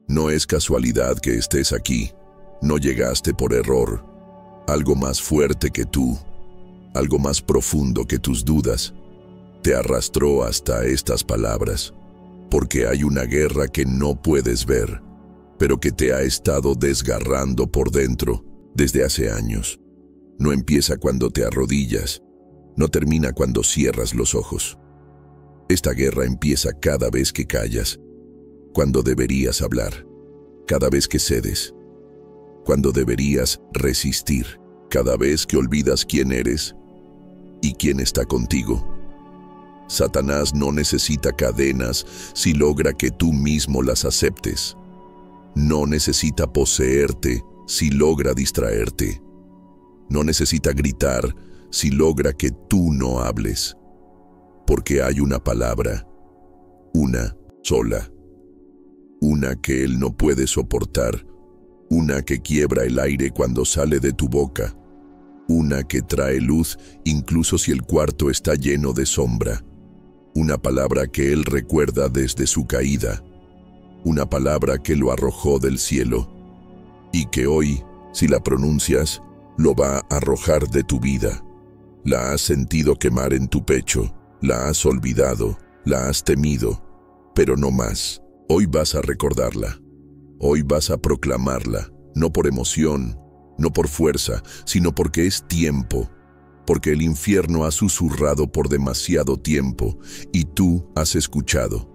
No es casualidad que estés aquí. No llegaste por error. Algo más fuerte que tú, algo más profundo que tus dudas, te arrastró hasta estas palabras. Porque hay una guerra que no puedes ver, pero que te ha estado desgarrando por dentro desde hace años. No empieza cuando te arrodillas, no termina cuando cierras los ojos. Esta guerra empieza cada vez que callas, cuando deberías hablar, cada vez que cedes, cuando deberías resistir, cada vez que olvidas quién eres y quién está contigo. Satanás no necesita cadenas si logra que tú mismo las aceptes. No necesita poseerte si logra distraerte. No necesita gritar si logra que tú no hables. Porque hay una palabra, una sola, una que él no puede soportar, una que quiebra el aire cuando sale de tu boca, una que trae luz incluso si el cuarto está lleno de sombra, una palabra que él recuerda desde su caída, una palabra que lo arrojó del cielo y que hoy, si la pronuncias, lo va a arrojar de tu vida. La has sentido quemar en tu pecho, la has olvidado, la has temido, pero no más. Hoy vas a recordarla. Hoy vas a proclamarla, no por emoción, no por fuerza, sino porque es tiempo, porque el infierno ha susurrado por demasiado tiempo y tú has escuchado.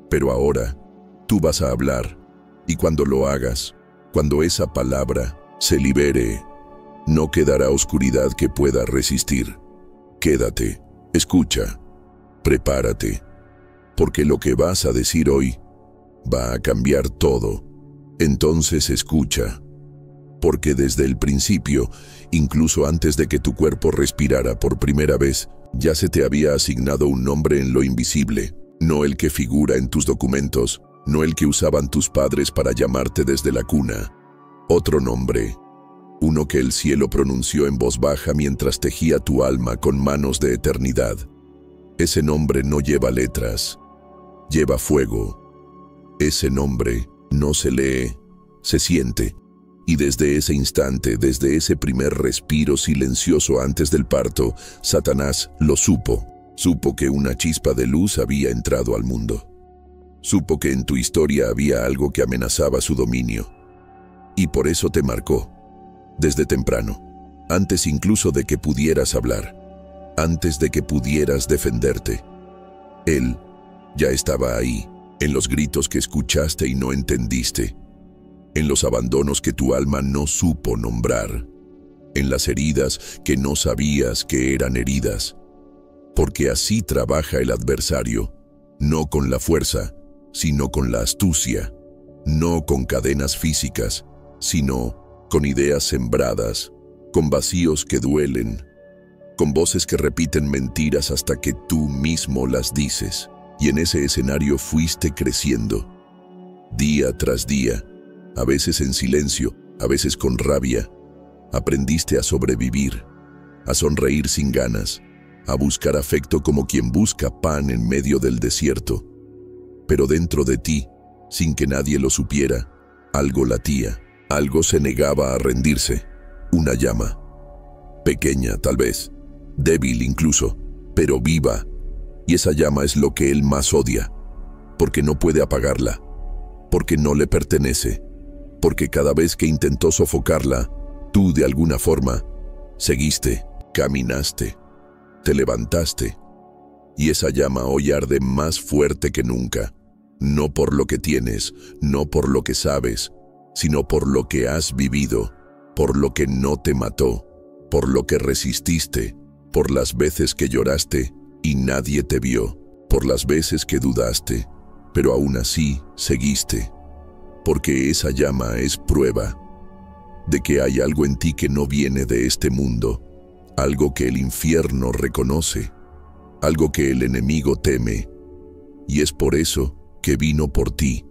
Pero ahora, tú vas a hablar, y cuando lo hagas, cuando esa palabra se libere, no quedará oscuridad que pueda resistir. Quédate, escucha, prepárate, porque lo que vas a decir hoy va a cambiar todo. Entonces escucha, porque desde el principio, incluso antes de que tu cuerpo respirara por primera vez, ya se te había asignado un nombre en lo invisible, no el que figura en tus documentos, no el que usaban tus padres para llamarte desde la cuna. Otro nombre, uno que el cielo pronunció en voz baja mientras tejía tu alma con manos de eternidad. Ese nombre no lleva letras, lleva fuego. Ese nombre no se lee, se siente. Y desde ese instante, desde ese primer respiro silencioso antes del parto, Satanás lo supo. Supo que una chispa de luz había entrado al mundo. Supo que en tu historia había algo que amenazaba su dominio. Y por eso te marcó, desde temprano, antes incluso de que pudieras hablar, antes de que pudieras defenderte. Él ya estaba ahí, en los gritos que escuchaste y no entendiste, en los abandonos que tu alma no supo nombrar, en las heridas que no sabías que eran heridas. Porque así trabaja el adversario, no con la fuerza, sino con la astucia, no con cadenas físicas, sino con ideas sembradas, con vacíos que duelen, con voces que repiten mentiras hasta que tú mismo las dices. Y en ese escenario fuiste creciendo, día tras día, a veces en silencio, a veces con rabia. Aprendiste a sobrevivir, a sonreír sin ganas, a buscar afecto como quien busca pan en medio del desierto. Pero dentro de ti, sin que nadie lo supiera, algo latía, algo se negaba a rendirse, una llama. Pequeña, tal vez, débil incluso, pero viva. Y esa llama es lo que él más odia, porque no puede apagarla, porque no le pertenece, porque cada vez que intentó sofocarla, tú de alguna forma seguiste, caminaste, te levantaste, y esa llama hoy arde más fuerte que nunca, no por lo que tienes, no por lo que sabes, sino por lo que has vivido, por lo que no te mató, por lo que resististe, por las veces que lloraste y nadie te vio, por las veces que dudaste, pero aún así seguiste, porque esa llama es prueba de que hay algo en ti que no viene de este mundo, algo que el infierno reconoce, algo que el enemigo teme, y es por eso que vino por ti,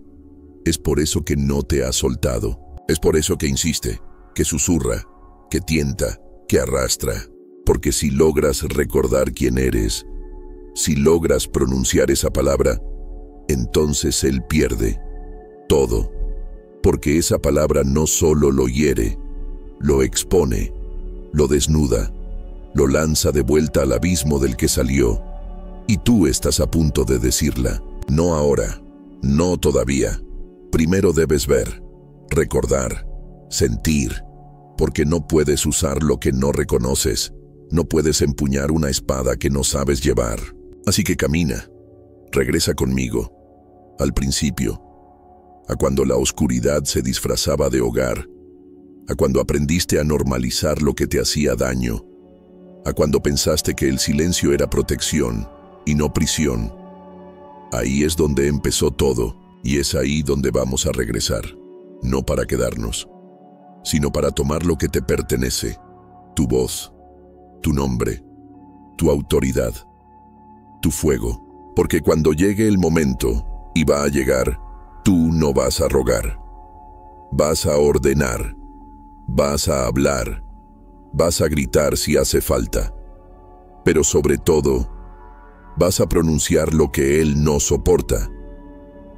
es por eso que no te ha soltado, es por eso que insiste, que susurra, que tienta, que arrastra, porque si logras recordar quién eres, si logras pronunciar esa palabra, entonces él pierde todo, porque esa palabra no solo lo hiere, lo expone, lo desnuda, lo lanza de vuelta al abismo del que salió. Y tú estás a punto de decirla. No ahora, no todavía. Primero debes ver, recordar, sentir, porque no puedes usar lo que no reconoces. No puedes empuñar una espada que no sabes llevar. Así que camina, regresa conmigo, al principio, a cuando la oscuridad se disfrazaba de hogar, a cuando aprendiste a normalizar lo que te hacía daño, a cuando pensaste que el silencio era protección y no prisión. Ahí es donde empezó todo, y es ahí donde vamos a regresar, no para quedarnos, sino para tomar lo que te pertenece, tu voz, tu nombre, tu autoridad, tu fuego, porque cuando llegue el momento, y va a llegar, tú no vas a rogar, vas a ordenar, vas a hablar, vas a gritar si hace falta, pero sobre todo, vas a pronunciar lo que Él no soporta,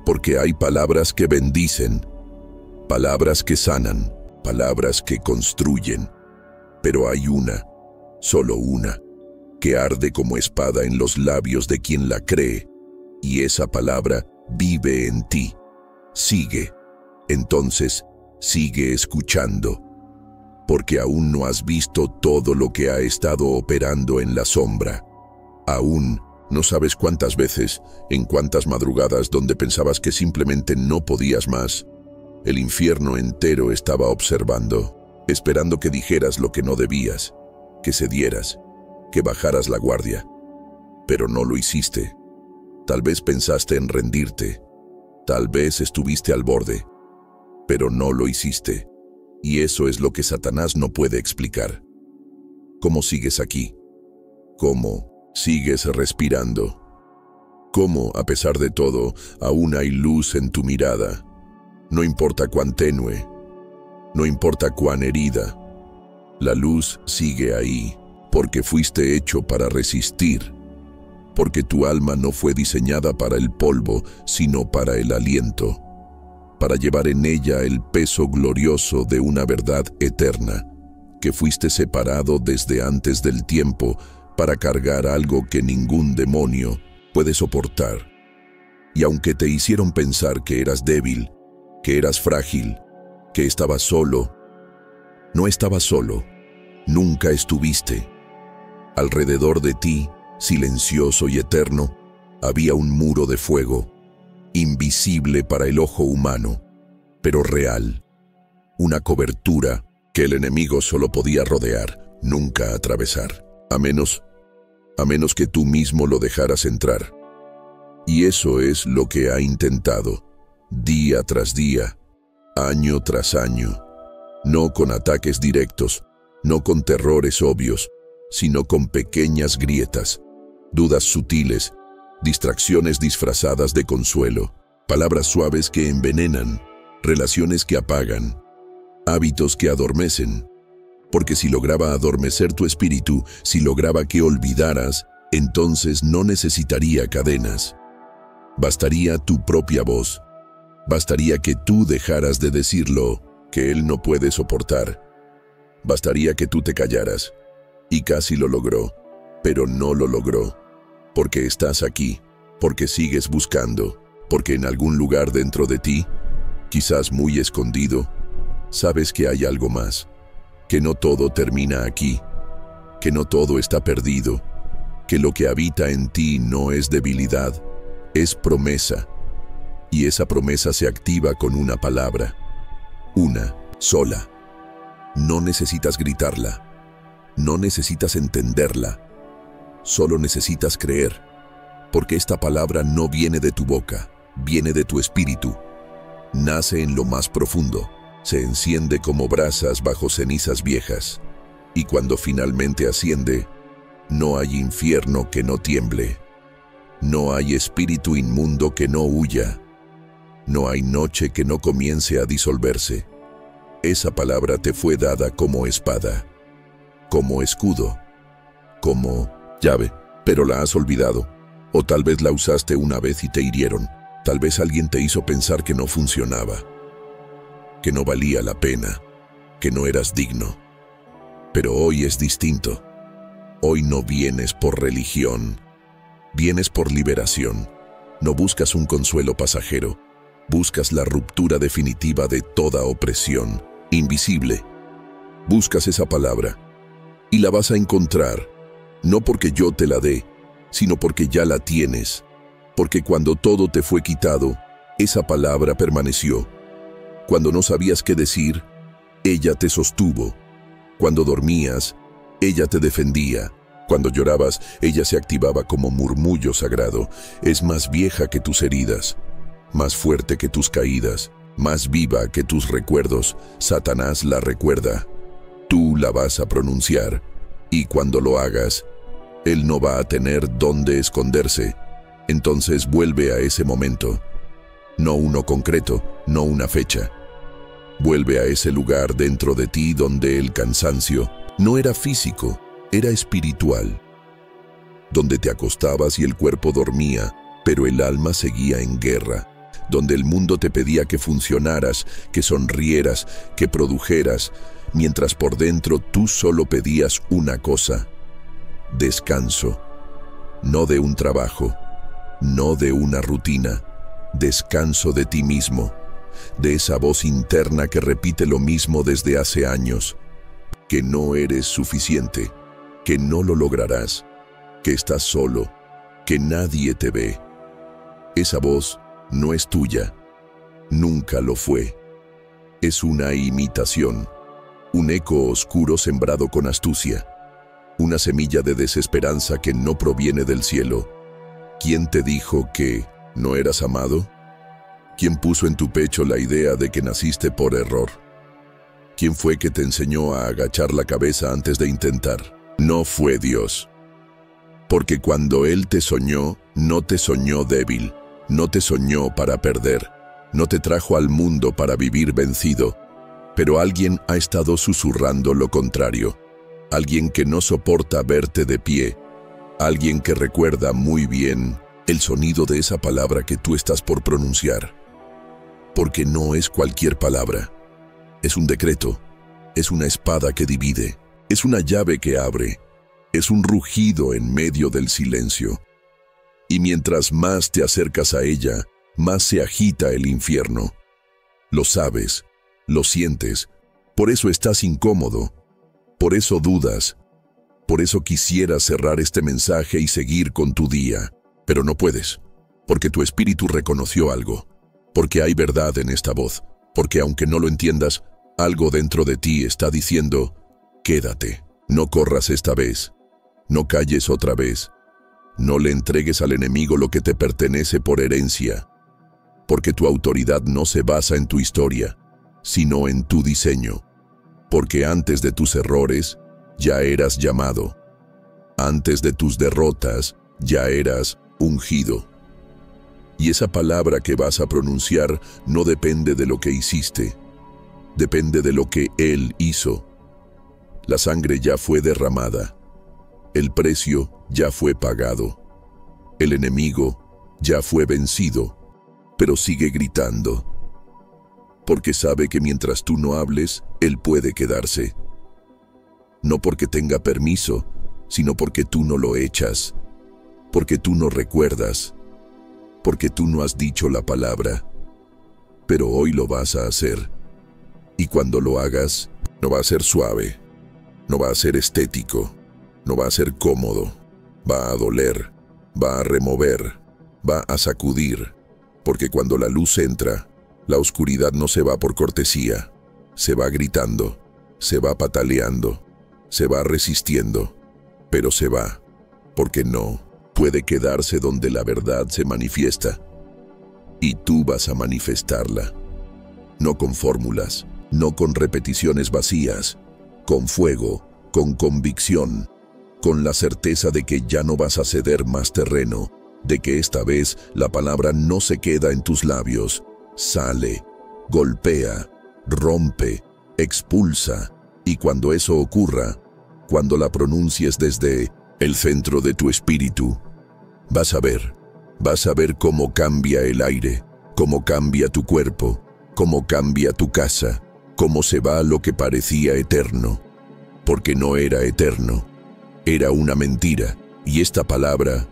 porque hay palabras que bendicen, palabras que sanan, palabras que construyen, pero hay una, solo una, que arde como espada en los labios de quien la cree, y esa palabra vive en ti. Sigue, entonces sigue escuchando, porque aún no has visto todo lo que ha estado operando en la sombra. Aún no sabes cuántas veces, en cuántas madrugadas donde pensabas que simplemente no podías más, el infierno entero estaba observando, esperando que dijeras lo que no debías, que cedieras, que bajaras la guardia. Pero no lo hiciste. Tal vez pensaste en rendirte, tal vez estuviste al borde, pero no lo hiciste. Y eso es lo que Satanás no puede explicar. ¿Cómo sigues aquí? ¿Cómo sigues respirando? ¿Cómo, a pesar de todo, aún hay luz en tu mirada? No importa cuán tenue, no importa cuán herida, la luz sigue ahí, porque fuiste hecho para resistir, porque tu alma no fue diseñada para el polvo, sino para el aliento, para llevar en ella el peso glorioso de una verdad eterna, que fuiste separado desde antes del tiempo para cargar algo que ningún demonio puede soportar. Y aunque te hicieron pensar que eras débil, que eras frágil, que estabas solo, no estabas solo, nunca estuviste. Alrededor de ti, silencioso y eterno, había un muro de fuego, invisible para el ojo humano, pero real, una cobertura que el enemigo solo podía rodear, nunca atravesar, a menos que tú mismo lo dejaras entrar. Y eso es lo que ha intentado, día tras día, año tras año, no con ataques directos, no con terrores obvios, sino con pequeñas grietas, dudas sutiles, distracciones disfrazadas de consuelo, palabras suaves que envenenan, relaciones que apagan, hábitos que adormecen. Porque si lograba adormecer tu espíritu, si lograba que olvidaras, entonces no necesitaría cadenas. Bastaría tu propia voz. Bastaría que tú dejaras de decirlo, que Él no puede soportar. Bastaría que tú te callaras. Y casi lo logró, pero no lo logró. Porque estás aquí, porque sigues buscando, porque en algún lugar dentro de ti, quizás muy escondido, sabes que hay algo más, que no todo termina aquí, que no todo está perdido, que lo que habita en ti no es debilidad, es promesa, y esa promesa se activa con una palabra, una sola. No necesitas gritarla, no necesitas entenderla, solo necesitas creer, porque esta palabra no viene de tu boca, viene de tu espíritu, nace en lo más profundo, se enciende como brasas bajo cenizas viejas, y cuando finalmente asciende, no hay infierno que no tiemble, no hay espíritu inmundo que no huya, no hay noche que no comience a disolverse. Esa palabra te fue dada como espada, como escudo, como llave, pero la has olvidado, o tal vez la usaste una vez y te hirieron, tal vez alguien te hizo pensar que no funcionaba. que no valía la pena, que no eras digno. Pero hoy es distinto. Hoy no vienes por religión, vienes por liberación. No buscas un consuelo pasajero, buscas la ruptura definitiva de toda opresión, invisible. Buscas esa palabra y la vas a encontrar, no porque yo te la dé, sino porque ya la tienes, porque cuando todo te fue quitado, esa palabra permaneció. Cuando no sabías qué decir, ella te sostuvo. Cuando dormías, ella te defendía. Cuando llorabas, ella se activaba como murmullo sagrado. Es más vieja que tus heridas, más fuerte que tus caídas, más viva que tus recuerdos. Satanás la recuerda. Tú la vas a pronunciar, y cuando lo hagas, él no va a tener dónde esconderse. Entonces vuelve a ese momento. No uno concreto, no una fecha. Vuelve a ese lugar dentro de ti donde el cansancio no era físico, era espiritual. Donde te acostabas y el cuerpo dormía, pero el alma seguía en guerra. Donde el mundo te pedía que funcionaras, que sonrieras, que produjeras, mientras por dentro tú solo pedías una cosa: descanso. No de un trabajo, no de una rutina, descanso de ti mismo, de esa voz interna que repite lo mismo desde hace años, que no eres suficiente, que no lo lograrás, que estás solo, que nadie te ve. Esa voz no es tuya, nunca lo fue. Es una imitación, un eco oscuro sembrado con astucia, una semilla de desesperanza que no proviene del cielo. ¿Quién te dijo que no eras amado? ¿Quién puso en tu pecho la idea de que naciste por error? ¿Quién fue que te enseñó a agachar la cabeza antes de intentar? No fue Dios. Porque cuando Él te soñó, no te soñó débil, no te soñó para perder, no te trajo al mundo para vivir vencido. Pero alguien ha estado susurrando lo contrario. Alguien que no soporta verte de pie. Alguien que recuerda muy bien el sonido de esa palabra que tú estás por pronunciar. Porque no es cualquier palabra. Es un decreto. Es una espada que divide. Es una llave que abre. Es un rugido en medio del silencio. Y mientras más te acercas a ella, más se agita el infierno. Lo sabes, lo sientes, por eso estás incómodo, por eso dudas, por eso quisieras cerrar este mensaje y seguir con tu día, pero no puedes, porque tu espíritu reconoció algo, porque hay verdad en esta voz, porque aunque no lo entiendas, algo dentro de ti está diciendo: quédate, no corras esta vez, no calles otra vez, no le entregues al enemigo lo que te pertenece por herencia, porque tu autoridad no se basa en tu historia, sino en tu diseño, porque antes de tus errores ya eras llamado, antes de tus derrotas ya eras ungido. Y esa palabra que vas a pronunciar no depende de lo que hiciste, depende de lo que Él hizo. La sangre ya fue derramada, el precio ya fue pagado, el enemigo ya fue vencido, pero sigue gritando, porque sabe que mientras tú no hables, Él puede quedarse. No porque tenga permiso, sino porque tú no lo echas, porque tú no recuerdas, porque tú no has dicho la palabra. Pero hoy lo vas a hacer, y cuando lo hagas, no va a ser suave, no va a ser estético, no va a ser cómodo, va a doler, va a remover, va a sacudir, porque cuando la luz entra, la oscuridad no se va por cortesía, se va gritando, se va pataleando, se va resistiendo, pero se va, porque no puede quedarse donde la verdad se manifiesta. Y tú vas a manifestarla, no con fórmulas, no con repeticiones vacías, con fuego, con convicción, con la certeza de que ya no vas a ceder más terreno, de que esta vez la palabra no se queda en tus labios, sale, golpea, rompe, expulsa, y cuando eso ocurra, cuando la pronuncies desde el centro de tu espíritu, vas a ver cómo cambia el aire, cómo cambia tu cuerpo, cómo cambia tu casa, cómo se va lo que parecía eterno, porque no era eterno, era una mentira. Y esta palabra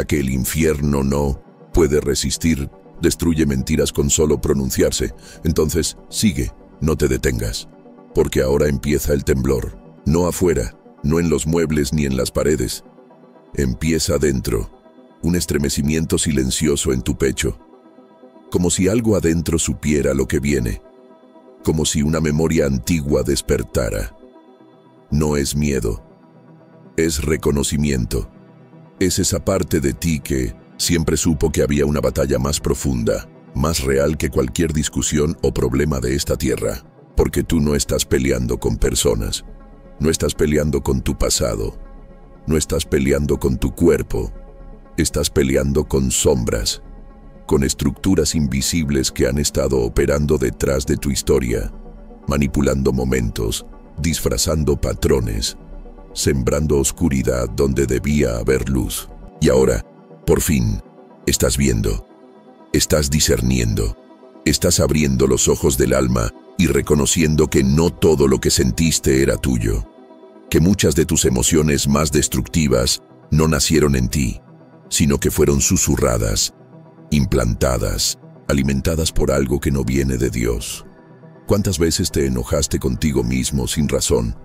que el infierno no puede resistir, destruye mentiras con solo pronunciarse. Entonces, sigue, no te detengas, porque ahora empieza el temblor, no afuera, no en los muebles ni en las paredes. Empieza dentro, un estremecimiento silencioso en tu pecho, como si algo adentro supiera lo que viene, como si una memoria antigua despertara. No es miedo, es reconocimiento. Es esa parte de ti que siempre supo que había una batalla más profunda, más real que cualquier discusión o problema de esta tierra, porque tú no estás peleando con personas, no estás peleando con tu pasado, no estás peleando con tu cuerpo, estás peleando con sombras, con estructuras invisibles que han estado operando detrás de tu historia, manipulando momentos, disfrazando patrones, sembrando oscuridad donde debía haber luz. Y ahora, por fin, estás viendo, estás discerniendo, estás abriendo los ojos del alma y reconociendo que no todo lo que sentiste era tuyo, que muchas de tus emociones más destructivas no nacieron en ti, sino que fueron susurradas, implantadas, alimentadas por algo que no viene de Dios. ¿Cuántas veces te enojaste contigo mismo sin razón?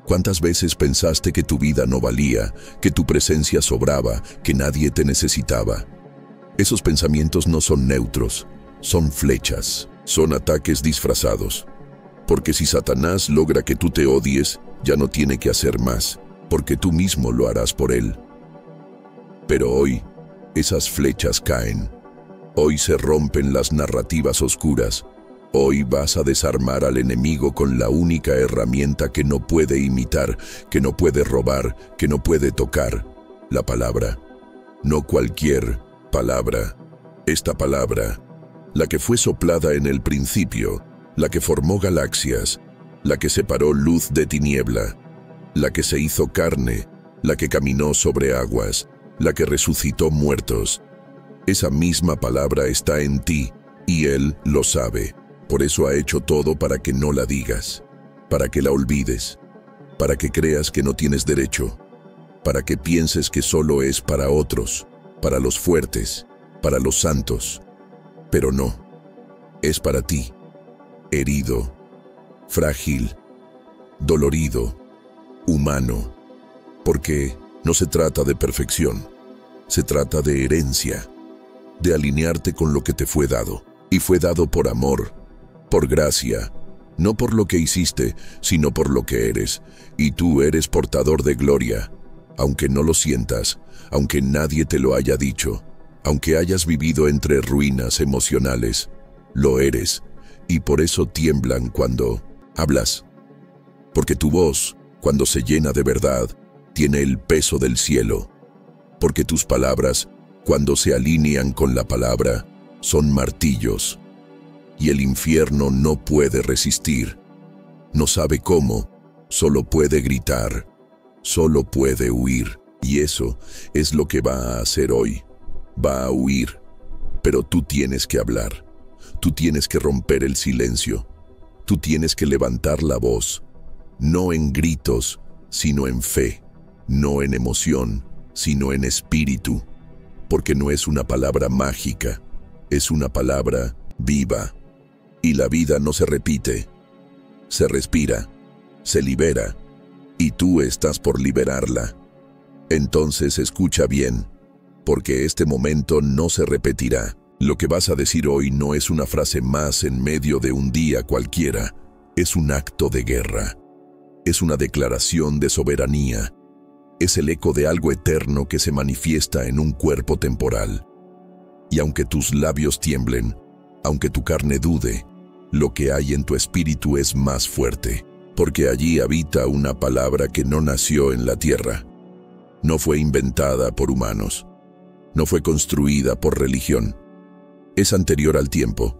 ¿Cuántas veces pensaste que tu vida no valía, que tu presencia sobraba, que nadie te necesitaba? Esos pensamientos no son neutros, son flechas, son ataques disfrazados. Porque si Satanás logra que tú te odies, ya no tiene que hacer más, porque tú mismo lo harás por él. Pero hoy, esas flechas caen. Hoy se rompen las narrativas oscuras. Hoy vas a desarmar al enemigo con la única herramienta que no puede imitar, que no puede robar, que no puede tocar: la palabra. No cualquier palabra. Esta palabra, la que fue soplada en el principio, la que formó galaxias, la que separó luz de tiniebla, la que se hizo carne, la que caminó sobre aguas, la que resucitó muertos. Esa misma palabra está en ti, y Él lo sabe. Por eso ha hecho todo para que no la digas, para que la olvides, para que creas que no tienes derecho, para que pienses que solo es para otros, para los fuertes, para los santos. Pero no, es para ti, herido, frágil, dolorido, humano, porque no se trata de perfección, se trata de herencia, de alinearte con lo que te fue dado, y fue dado por amor, por gracia, no por lo que hiciste, sino por lo que eres, y tú eres portador de gloria, aunque no lo sientas, aunque nadie te lo haya dicho, aunque hayas vivido entre ruinas emocionales, lo eres, y por eso tiemblan cuando hablas, porque tu voz, cuando se llena de verdad, tiene el peso del cielo, porque tus palabras, cuando se alinean con la palabra, son martillos, y el infierno no puede resistir, no sabe cómo, solo puede gritar, solo puede huir, y eso es lo que va a hacer hoy, va a huir, pero tú tienes que hablar, tú tienes que romper el silencio, tú tienes que levantar la voz, no en gritos, sino en fe, no en emoción, sino en espíritu, porque no es una palabra mágica, es una palabra viva. Y la vida no se repite, se respira, se libera, y tú estás por liberarla. Entonces escucha bien, porque este momento no se repetirá. Lo que vas a decir hoy no es una frase más en medio de un día cualquiera, es un acto de guerra, es una declaración de soberanía, es el eco de algo eterno que se manifiesta en un cuerpo temporal. Y aunque tus labios tiemblen, aunque tu carne dude, lo que hay en tu espíritu es más fuerte, porque allí habita una palabra que no nació en la tierra, no fue inventada por humanos, no fue construida por religión, es anterior al tiempo,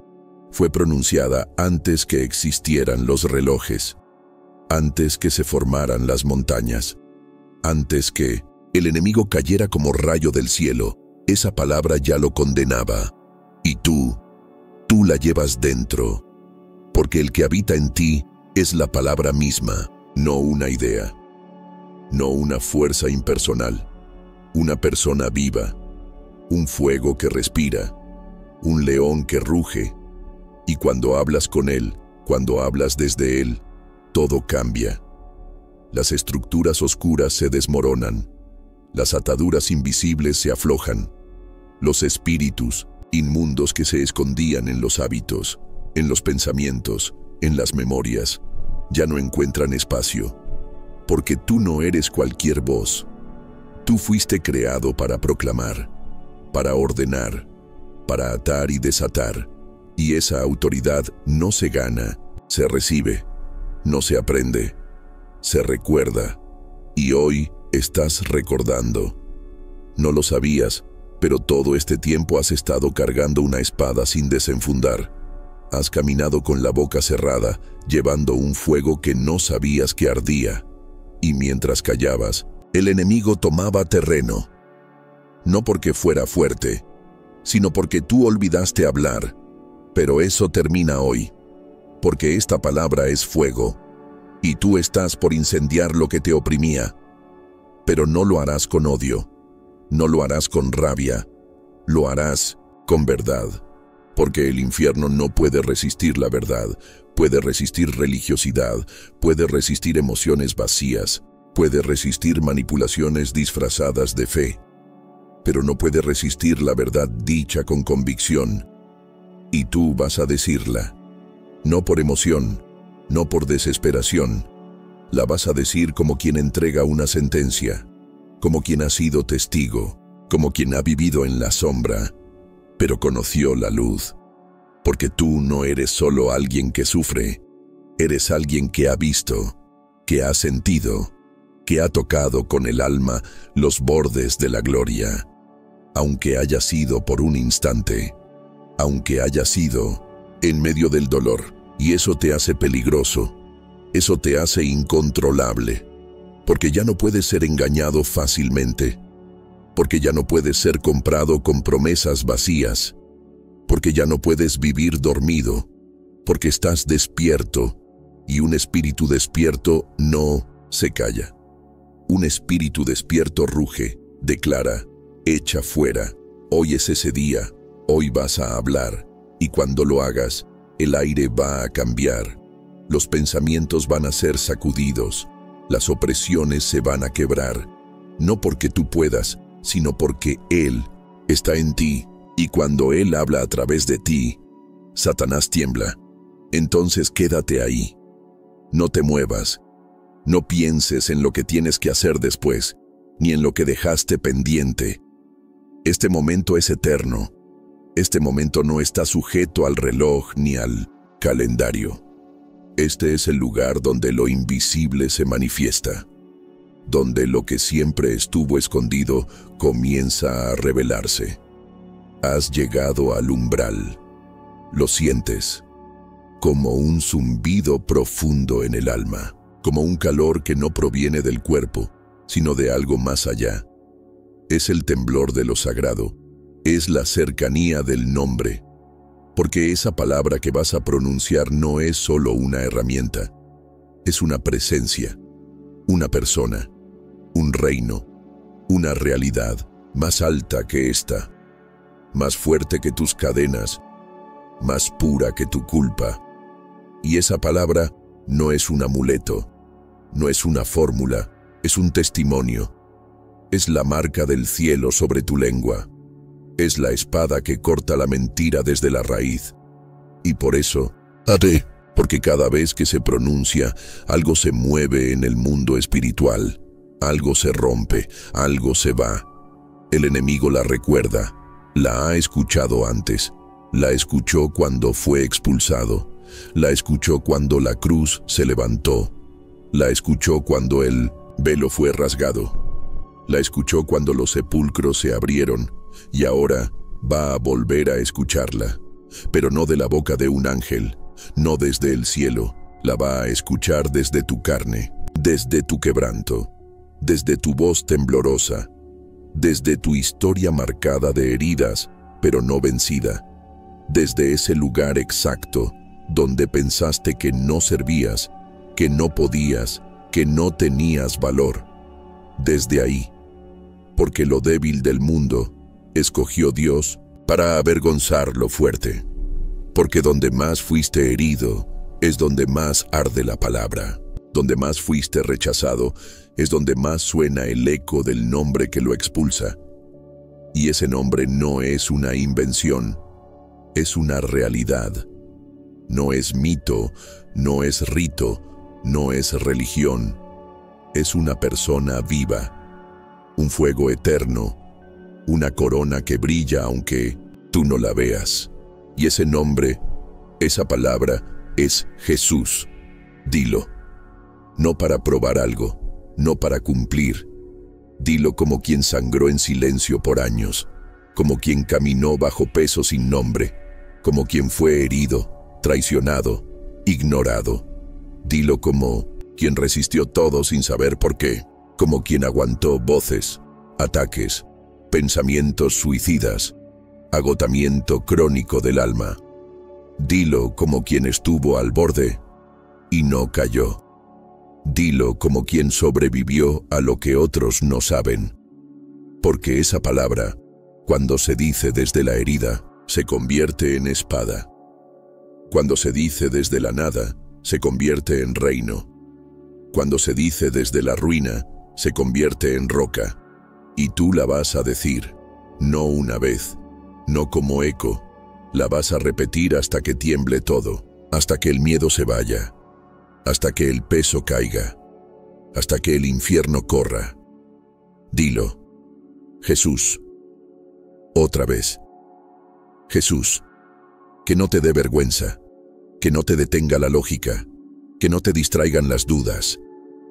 fue pronunciada antes que existieran los relojes, antes que se formaran las montañas, antes que el enemigo cayera como rayo del cielo. Esa palabra ya lo condenaba, y tú Tú la llevas dentro, porque el que habita en ti es la palabra misma, no una idea, no una fuerza impersonal, una persona viva, un fuego que respira, un león que ruge, y cuando hablas con él, cuando hablas desde él, todo cambia. Las estructuras oscuras se desmoronan, las ataduras invisibles se aflojan, los espíritus inmundos que se escondían en los hábitos, en los pensamientos, en las memorias, ya no encuentran espacio, porque tú no eres cualquier voz. Tú fuiste creado para proclamar, para ordenar, para atar y desatar, y esa autoridad no se gana, se recibe, no se aprende, se recuerda, y hoy estás recordando. No lo sabías, pero todo este tiempo has estado cargando una espada sin desenfundar. Has caminado con la boca cerrada, llevando un fuego que no sabías que ardía, y mientras callabas, el enemigo tomaba terreno. No porque fuera fuerte, sino porque tú olvidaste hablar, pero eso termina hoy, porque esta palabra es fuego, y tú estás por incendiar lo que te oprimía, pero no lo harás con odio, no lo harás con rabia, lo harás con verdad, porque el infierno no puede resistir la verdad, puede resistir religiosidad, puede resistir emociones vacías, puede resistir manipulaciones disfrazadas de fe, pero no puede resistir la verdad dicha con convicción, y tú vas a decirla, no por emoción, no por desesperación, la vas a decir como quien entrega una sentencia, como quien ha sido testigo, como quien ha vivido en la sombra, pero conoció la luz, porque tú no eres solo alguien que sufre, eres alguien que ha visto, que ha sentido, que ha tocado con el alma los bordes de la gloria, aunque haya sido por un instante, aunque haya sido en medio del dolor, y eso te hace peligroso, eso te hace incontrolable, porque ya no puedes ser engañado fácilmente, porque ya no puedes ser comprado con promesas vacías, porque ya no puedes vivir dormido, porque estás despierto, y un espíritu despierto no se calla. Un espíritu despierto ruge, declara, echa fuera, hoy es ese día, hoy vas a hablar, y cuando lo hagas, el aire va a cambiar, los pensamientos van a ser sacudidos, las opresiones se van a quebrar, no porque tú puedas, sino porque Él está en ti, y cuando Él habla a través de ti, Satanás tiembla. Entonces quédate ahí. No te muevas. No pienses en lo que tienes que hacer después, ni en lo que dejaste pendiente. Este momento es eterno. Este momento no está sujeto al reloj ni al calendario. Este es el lugar donde lo invisible se manifiesta, donde lo que siempre estuvo escondido comienza a revelarse. Has llegado al umbral. Lo sientes, como un zumbido profundo en el alma, como un calor que no proviene del cuerpo, sino de algo más allá. Es el temblor de lo sagrado, es la cercanía del nombre, porque esa palabra que vas a pronunciar no es solo una herramienta, es una presencia, una persona, un reino, una realidad más alta que esta, más fuerte que tus cadenas, más pura que tu culpa. Y esa palabra no es un amuleto, no es una fórmula, es un testimonio. Es la marca del cielo sobre tu lengua. Es la espada que corta la mentira desde la raíz. Y por eso, porque cada vez que se pronuncia, algo se mueve en el mundo espiritual. Algo se rompe, algo se va. El enemigo la recuerda, la ha escuchado antes, la escuchó cuando fue expulsado, la escuchó cuando la cruz se levantó, la escuchó cuando el velo fue rasgado, la escuchó cuando los sepulcros se abrieron, y ahora va a volver a escucharla, pero no de la boca de un ángel, no desde el cielo, la va a escuchar desde tu carne, desde tu quebranto, desde tu voz temblorosa, desde tu historia marcada de heridas, pero no vencida. desde ese lugar exacto donde pensaste que no servías, que no podías, que no tenías valor. Desde ahí, porque lo débil del mundo escogió Dios para avergonzar lo fuerte. Porque donde más fuiste herido es donde más arde la palabra. Donde más fuiste rechazado es donde más suena el eco del nombre que lo expulsa. Y ese nombre no es una invención, es una realidad. No es mito, no es rito, no es religión. Es una persona viva, un fuego eterno, una corona que brilla aunque tú no la veas. Y ese nombre, esa palabra, es Jesús. Dilo. No para probar algo, no para cumplir. Dilo como quien sangró en silencio por años, como quien caminó bajo peso sin nombre, como quien fue herido, traicionado, ignorado. Dilo como quien resistió todo sin saber por qué, como quien aguantó voces, ataques, pensamientos suicidas, agotamiento crónico del alma. Dilo como quien estuvo al borde y no cayó. Dilo como quien sobrevivió a lo que otros no saben. Porque esa palabra, cuando se dice desde la herida, se convierte en espada. Cuando se dice desde la nada, se convierte en reino. Cuando se dice desde la ruina, se convierte en roca. Y tú la vas a decir, no una vez, no como eco, la vas a repetir hasta que tiemble todo, hasta que el miedo se vaya, hasta que el peso caiga, hasta que el infierno corra. Dilo, Jesús. Otra vez. Jesús. Que no te dé vergüenza, que no te detenga la lógica, que no te distraigan las dudas.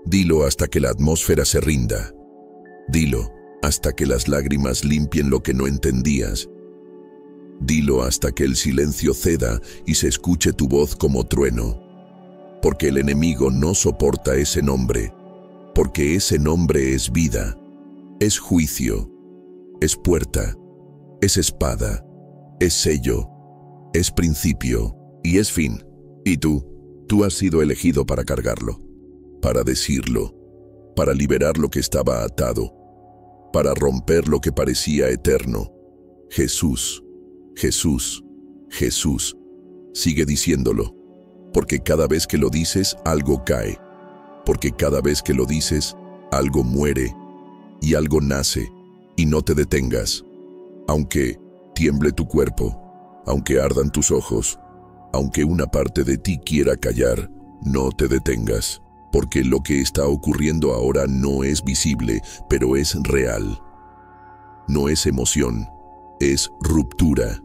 Dilo hasta que la atmósfera se rinda. Dilo hasta que las lágrimas limpien lo que no entendías. Dilo hasta que el silencio ceda y se escuche tu voz como trueno. Porque el enemigo no soporta ese nombre, porque ese nombre es vida, es juicio, es puerta, es espada, es sello, es principio y es fin. Y tú has sido elegido para cargarlo, para decirlo, para liberar lo que estaba atado, para romper lo que parecía eterno. Jesús, Jesús, Jesús. Sigue diciéndolo, porque cada vez que lo dices, algo cae, porque cada vez que lo dices, algo muere y algo nace, y no te detengas. Aunque tiemble tu cuerpo, aunque ardan tus ojos, aunque una parte de ti quiera callar, no te detengas, porque lo que está ocurriendo ahora no es visible, pero es real. No es emoción, es ruptura.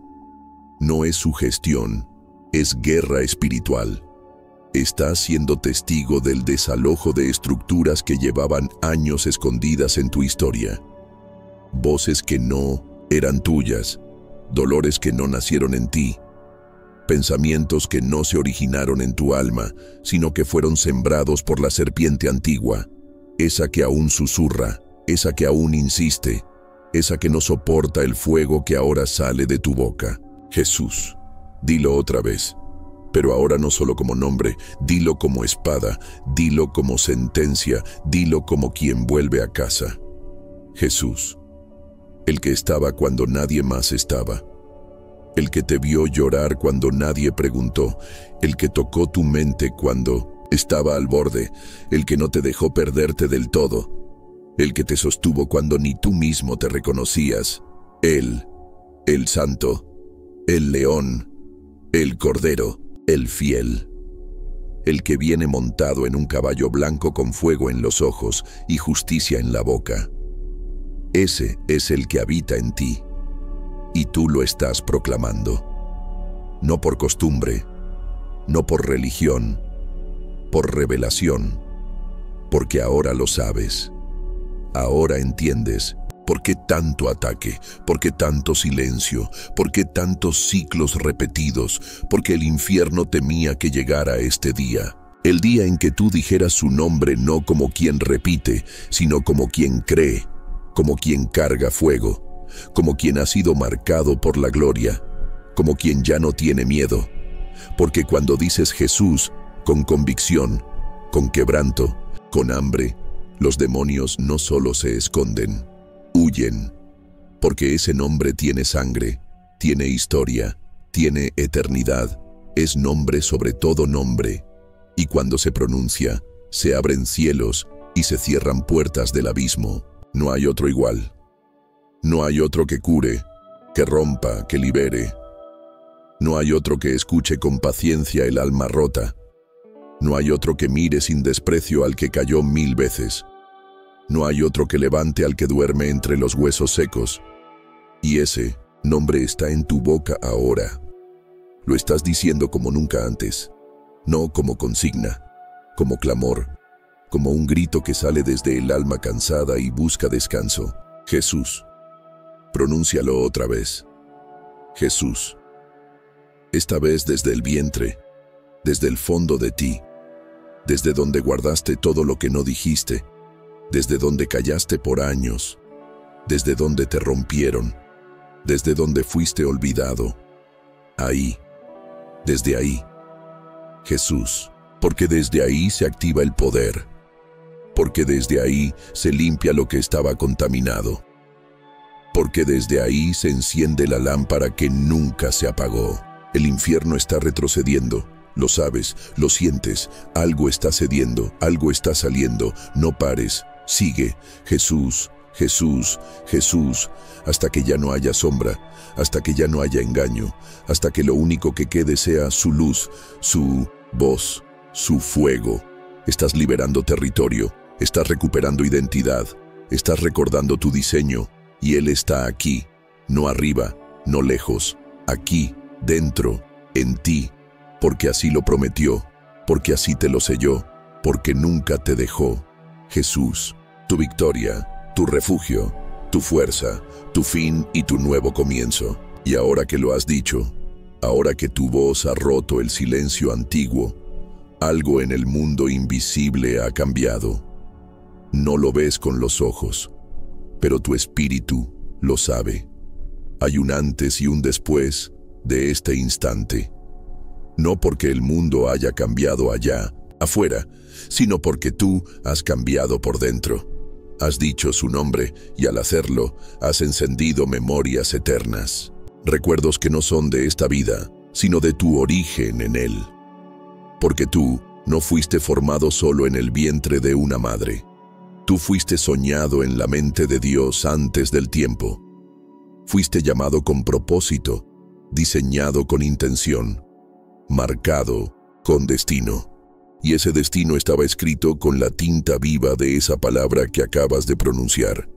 No es sugestión, es guerra espiritual. Estás siendo testigo del desalojo de estructuras que llevaban años escondidas en tu historia. Voces que no eran tuyas, dolores que no nacieron en ti, pensamientos que no se originaron en tu alma, sino que fueron sembrados por la serpiente antigua, esa que aún susurra, esa que aún insiste, esa que no soporta el fuego que ahora sale de tu boca. Jesús, dilo otra vez, pero ahora no solo como nombre, dilo como espada, dilo como sentencia, dilo como quien vuelve a casa. Jesús, el que estaba cuando nadie más estaba, el que te vio llorar cuando nadie preguntó, el que tocó tu mente cuando estaba al borde, el que no te dejó perderte del todo, el que te sostuvo cuando ni tú mismo te reconocías, Él, el Santo, el León, el Cordero, el Fiel, el que viene montado en un caballo blanco con fuego en los ojos y justicia en la boca. Ese es el que habita en ti, y tú lo estás proclamando. No por costumbre, no por religión, por revelación, porque ahora lo sabes. Ahora entiendes por qué tanto ataque, por qué tanto silencio, por qué tantos ciclos repetidos, porque el infierno temía que llegara este día. El día en que tú dijeras su nombre no como quien repite, sino como quien cree, como quien carga fuego, como quien ha sido marcado por la gloria, como quien ya no tiene miedo. Porque cuando dices Jesús, con convicción, con quebranto, con hambre, los demonios no solo se esconden, huyen. Porque ese nombre tiene sangre, tiene historia, tiene eternidad, es nombre sobre todo nombre. Y cuando se pronuncia, se abren cielos y se cierran puertas del abismo. No hay otro igual. No hay otro que cure, que rompa, que libere. No hay otro que escuche con paciencia el alma rota. No hay otro que mire sin desprecio al que cayó 1000 veces. No hay otro que levante al que duerme entre los huesos secos. Y ese nombre está en tu boca ahora. Lo estás diciendo como nunca antes, no como consigna, como clamor, como un grito que sale desde el alma cansada y busca descanso. Jesús. Pronúncialo otra vez. Jesús. Esta vez desde el vientre, desde el fondo de ti, desde donde guardaste todo lo que no dijiste, desde donde callaste por años, desde donde te rompieron, desde donde fuiste olvidado. Ahí, desde ahí. Jesús, porque desde ahí se activa el poder, porque desde ahí se limpia lo que estaba contaminado, porque desde ahí se enciende la lámpara que nunca se apagó. El infierno está retrocediendo, lo sabes, lo sientes, algo está cediendo, algo está saliendo, no pares, sigue, Jesús, Jesús, Jesús, hasta que ya no haya sombra, hasta que ya no haya engaño, hasta que lo único que quede sea su luz, su voz, su fuego. Estás liberando territorio, estás recuperando identidad, estás recordando tu diseño, y Él está aquí, no arriba, no lejos, aquí, dentro, en ti, porque así lo prometió, porque así te lo selló, porque nunca te dejó. Jesús, tu victoria, tu refugio, tu fuerza, tu fin y tu nuevo comienzo. Y ahora que lo has dicho, ahora que tu voz ha roto el silencio antiguo, algo en el mundo invisible ha cambiado. No lo ves con los ojos, pero tu espíritu lo sabe. Hay un antes y un después de este instante. No porque el mundo haya cambiado allá, afuera, sino porque tú has cambiado por dentro. Has dicho su nombre y al hacerlo has encendido memorias eternas. Recuerdos que no son de esta vida, sino de tu origen en Él. Porque tú no fuiste formado solo en el vientre de una madre. Tú fuiste soñado en la mente de Dios antes del tiempo. Fuiste llamado con propósito, diseñado con intención, marcado con destino. Y ese destino estaba escrito con la tinta viva de esa palabra que acabas de pronunciar.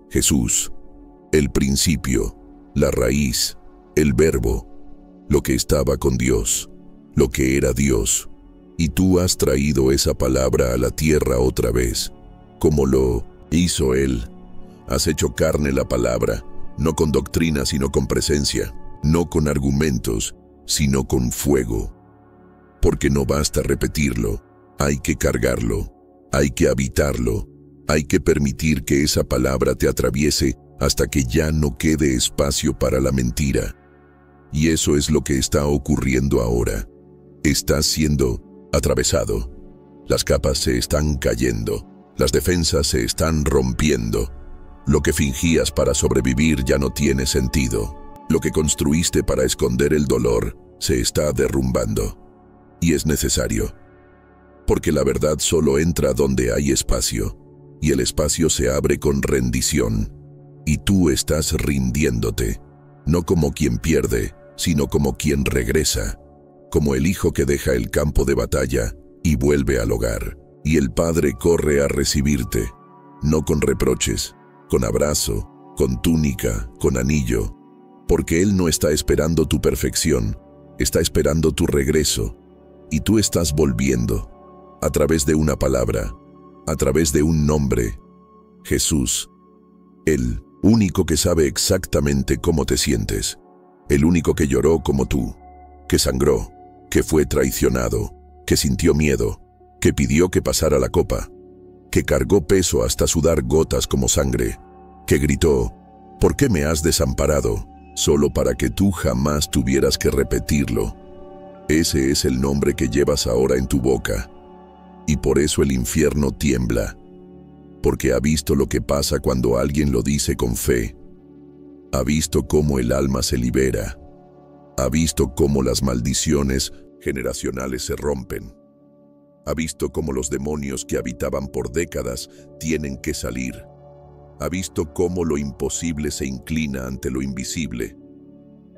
Jesús, el principio, la raíz, el verbo, lo que estaba con Dios, lo que era Dios. Y tú has traído esa palabra a la tierra otra vez, como lo hizo Él. Has hecho carne la palabra, no con doctrina sino con presencia, no con argumentos, sino con fuego. Porque no basta repetirlo, hay que cargarlo, hay que habitarlo, hay que permitir que esa palabra te atraviese hasta que ya no quede espacio para la mentira. Y eso es lo que está ocurriendo ahora. Estás siendo atravesado. Las capas se están cayendo, las defensas se están rompiendo. Lo que fingías para sobrevivir ya no tiene sentido. Lo que construiste para esconder el dolor se está derrumbando. Y es necesario. Porque la verdad solo entra donde hay espacio, y el espacio se abre con rendición. Y tú estás rindiéndote, no como quien pierde, sino como quien regresa, como el hijo que deja el campo de batalla y vuelve al hogar. Y el padre corre a recibirte, no con reproches, con abrazo, con túnica, con anillo, porque él no está esperando tu perfección, está esperando tu regreso. Y tú estás volviendo, a través de una palabra, a través de un nombre, Jesús, el único que sabe exactamente cómo te sientes, el único que lloró como tú, que sangró, que fue traicionado, que sintió miedo, que pidió que pasara la copa, que cargó peso hasta sudar gotas como sangre, que gritó, ¿por qué me has desamparado? solo para que tú jamás tuvieras que repetirlo. Ese es el nombre que llevas ahora en tu boca. Y por eso el infierno tiembla, porque ha visto lo que pasa cuando alguien lo dice con fe. Ha visto cómo el alma se libera. Ha visto cómo las maldiciones generacionales se rompen. Ha visto cómo los demonios que habitaban por décadas tienen que salir. Ha visto cómo lo imposible se inclina ante lo invisible.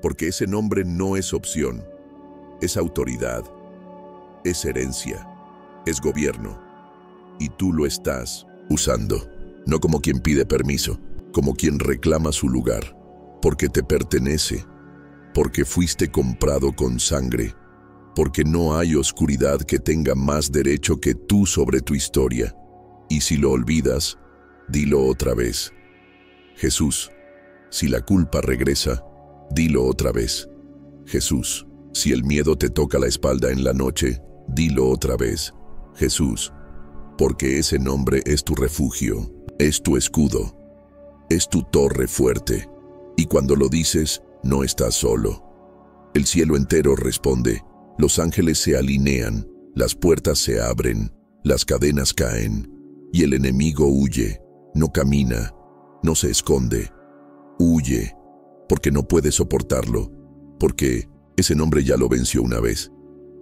Porque ese nombre no es opción, es autoridad, es herencia, es gobierno. Y tú lo estás usando, no como quien pide permiso, como quien reclama su lugar, porque te pertenece, porque fuiste comprado con sangre, porque no hay oscuridad que tenga más derecho que tú sobre tu historia. Y si lo olvidas, dilo otra vez. Jesús, si la culpa regresa, dilo otra vez. Jesús, si el miedo te toca la espalda en la noche, dilo otra vez. Jesús, porque ese nombre es tu refugio, es tu escudo, es tu torre fuerte. Y cuando lo dices, no estás solo. El cielo entero responde, los ángeles se alinean, las puertas se abren, las cadenas caen, y el enemigo huye, no camina, no se esconde, huye, porque no puede soportarlo, porque ese nombre ya lo venció una vez,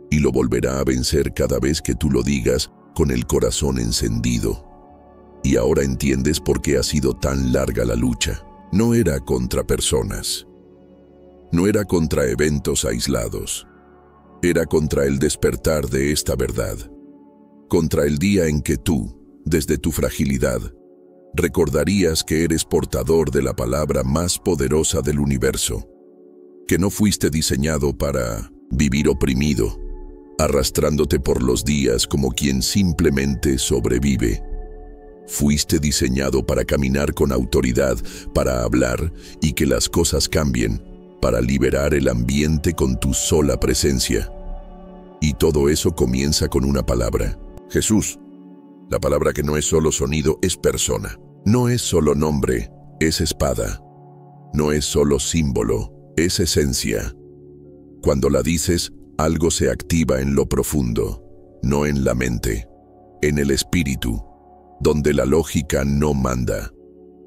y lo volverá a vencer cada vez que tú lo digas con el corazón encendido. Y ahora entiendes por qué ha sido tan larga la lucha. No era contra personas, no era contra eventos aislados, era contra el despertar de esta verdad, contra el día en que tú, desde tu fragilidad, recordarías que eres portador de la palabra más poderosa del universo, que no fuiste diseñado para vivir oprimido, arrastrándote por los días como quien simplemente sobrevive. Fuiste diseñado para caminar con autoridad, para hablar y que las cosas cambien, para liberar el ambiente con tu sola presencia. Y todo eso comienza con una palabra: Jesús. La palabra que no es solo sonido, es persona. No es solo nombre, es espada. No es solo símbolo, es esencia. Cuando la dices, algo se activa en lo profundo, no en la mente, en el espíritu, donde la lógica no manda,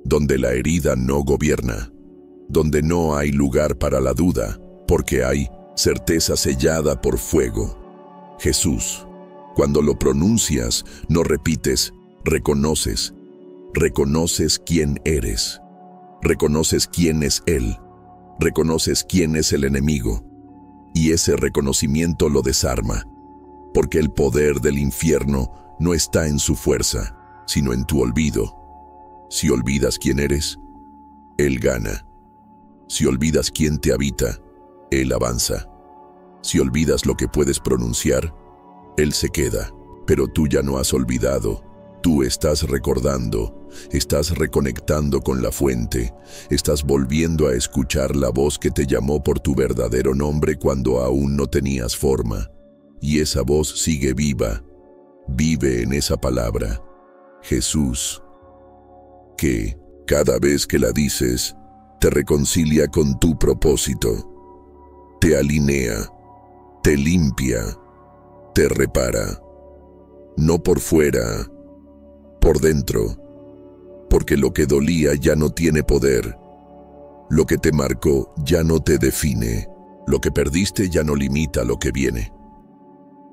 donde la herida no gobierna, donde no hay lugar para la duda, porque hay certeza sellada por fuego. Jesús. Cuando lo pronuncias, no repites, reconoces. Reconoces quién eres. Reconoces quién es Él. Reconoces quién es el enemigo. Y ese reconocimiento lo desarma, porque el poder del infierno no está en su fuerza, sino en tu olvido. Si olvidas quién eres, Él gana. Si olvidas quién te habita, Él avanza. Si olvidas lo que puedes pronunciar, Él se queda. Pero tú ya no has olvidado. Tú estás recordando, estás reconectando con la fuente, estás volviendo a escuchar la voz que te llamó por tu verdadero nombre cuando aún no tenías forma. Y esa voz sigue viva, vive en esa palabra, Jesús, que, cada vez que la dices, te reconcilia con tu propósito, te alinea, te limpia, te repara, no por fuera, por dentro, porque lo que dolía ya no tiene poder, lo que te marcó ya no te define, lo que perdiste ya no limita lo que viene.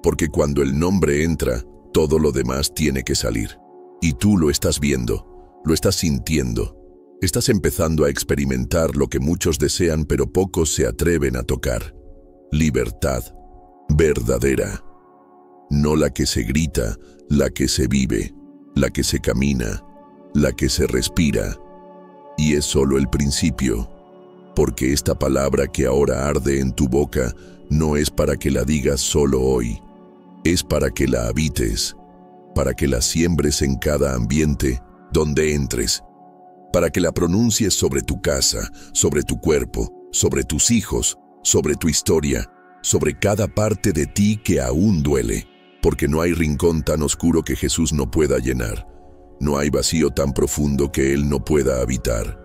Porque cuando el nombre entra, todo lo demás tiene que salir. Y tú lo estás viendo, lo estás sintiendo, estás empezando a experimentar lo que muchos desean pero pocos se atreven a tocar. Libertad verdadera, no la que se grita, la que se vive, la que se camina, la que se respira. Y es solo el principio, porque esta palabra que ahora arde en tu boca no es para que la digas solo hoy, es para que la habites, para que la siembres en cada ambiente donde entres, para que la pronuncies sobre tu casa, sobre tu cuerpo, sobre tus hijos, sobre tu historia, sobre cada parte de ti que aún duele. Porque no hay rincón tan oscuro que Jesús no pueda llenar. No hay vacío tan profundo que Él no pueda habitar.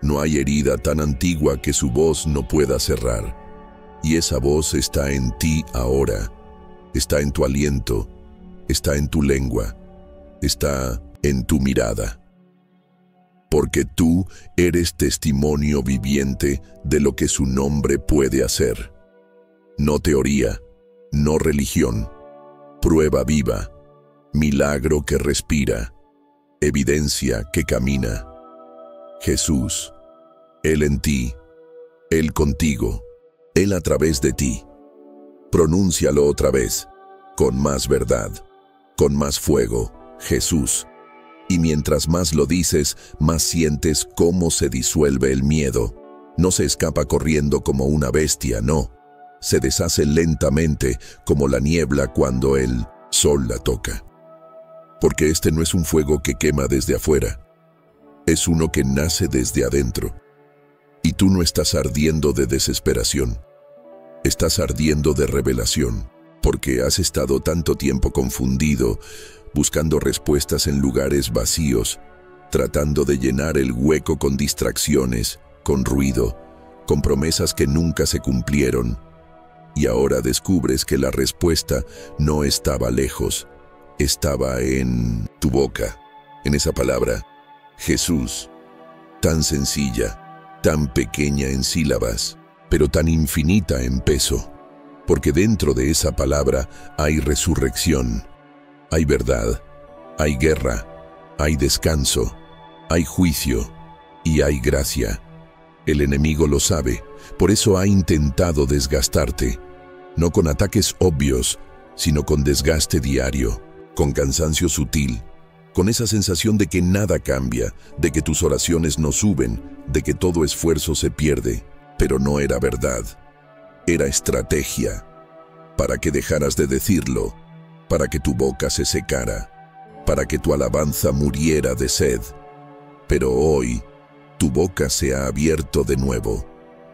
No hay herida tan antigua que su voz no pueda cerrar. Y esa voz está en ti ahora. Está en tu aliento. Está en tu lengua. Está en tu mirada. Porque tú eres testimonio viviente de lo que su nombre puede hacer. No teoría, no religión. Prueba viva. Milagro que respira. Evidencia que camina. Jesús, Él en ti, Él contigo, Él a través de ti. Pronúncialo otra vez, con más verdad, con más fuego, Jesús. Y mientras más lo dices, más sientes cómo se disuelve el miedo. No se escapa corriendo como una bestia, no. Se deshace lentamente como la niebla cuando el sol la toca. Porque este no es un fuego que quema desde afuera. Es uno que nace desde adentro. Y tú no estás ardiendo de desesperación. Estás ardiendo de revelación, porque has estado tanto tiempo confundido, buscando respuestas en lugares vacíos, tratando de llenar el hueco con distracciones, con ruido, con promesas que nunca se cumplieron. Y ahora descubres que la respuesta no estaba lejos, estaba en tu boca, en esa palabra, Jesús, tan sencilla, tan pequeña en sílabas, pero tan infinita en peso, porque dentro de esa palabra hay resurrección, hay verdad, hay guerra, hay descanso, hay juicio y hay gracia. El enemigo lo sabe, por eso ha intentado desgastarte, no con ataques obvios, sino con desgaste diario, con cansancio sutil, con esa sensación de que nada cambia, de que tus oraciones no suben, de que todo esfuerzo se pierde. Pero no era verdad, era estrategia, para que dejaras de decirlo, para que tu boca se secara, para que tu alabanza muriera de sed. Pero hoy, tu boca se ha abierto de nuevo,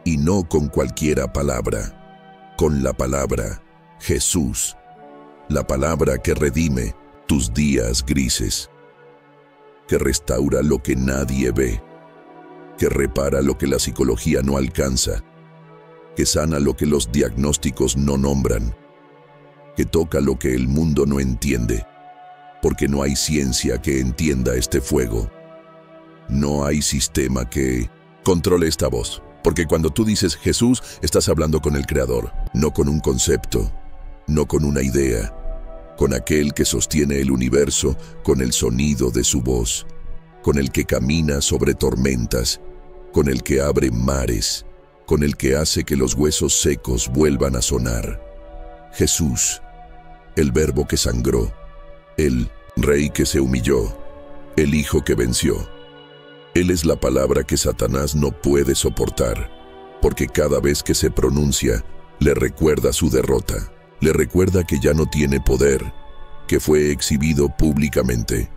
y no con cualquiera palabra, con la palabra Jesús, la palabra que redime tus días grises, que restaura lo que nadie ve, que repara lo que la psicología no alcanza, que sana lo que los diagnósticos no nombran, que toca lo que el mundo no entiende, porque no hay ciencia que entienda este fuego. No hay sistema que controle esta voz, porque cuando tú dices Jesús, estás hablando con el Creador, no con un concepto, no con una idea, con aquel que sostiene el universo con el sonido de su voz, con el que camina sobre tormentas, con el que abre mares, con el que hace que los huesos secos vuelvan a sonar. Jesús, el Verbo que sangró, el Rey que se humilló, el Hijo que venció. Él es la palabra que Satanás no puede soportar, porque cada vez que se pronuncia, le recuerda su derrota. Le recuerda que ya no tiene poder, que fue exhibido públicamente,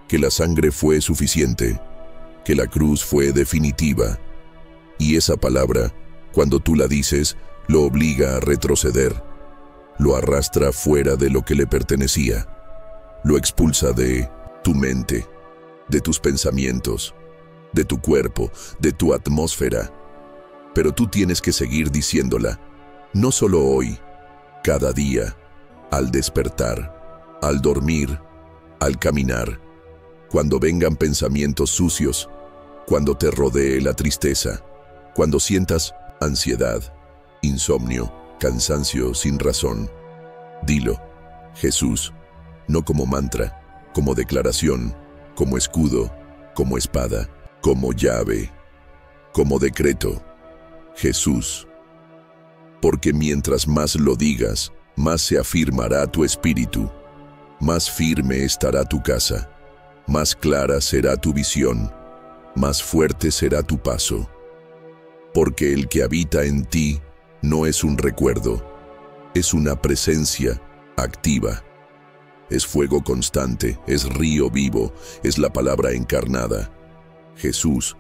que la sangre fue suficiente, que la cruz fue definitiva. Y esa palabra, cuando tú la dices, lo obliga a retroceder, lo arrastra fuera de lo que le pertenecía, lo expulsa de tu mente, de tus pensamientos, de tu cuerpo, de tu atmósfera. Pero tú tienes que seguir diciéndola, no solo hoy, cada día, al despertar, al dormir, al caminar, cuando vengan pensamientos sucios, cuando te rodee la tristeza, cuando sientas ansiedad, insomnio, cansancio sin razón. Dilo, Jesús, no como mantra, como declaración, como escudo, como espada, como llave, como decreto. Jesús. Porque mientras más lo digas, más se afirmará tu espíritu, más firme estará tu casa, más clara será tu visión, más fuerte será tu paso. Porque el que habita en ti no es un recuerdo, es una presencia activa. Es fuego constante, es río vivo, es la palabra encarnada, Jesús.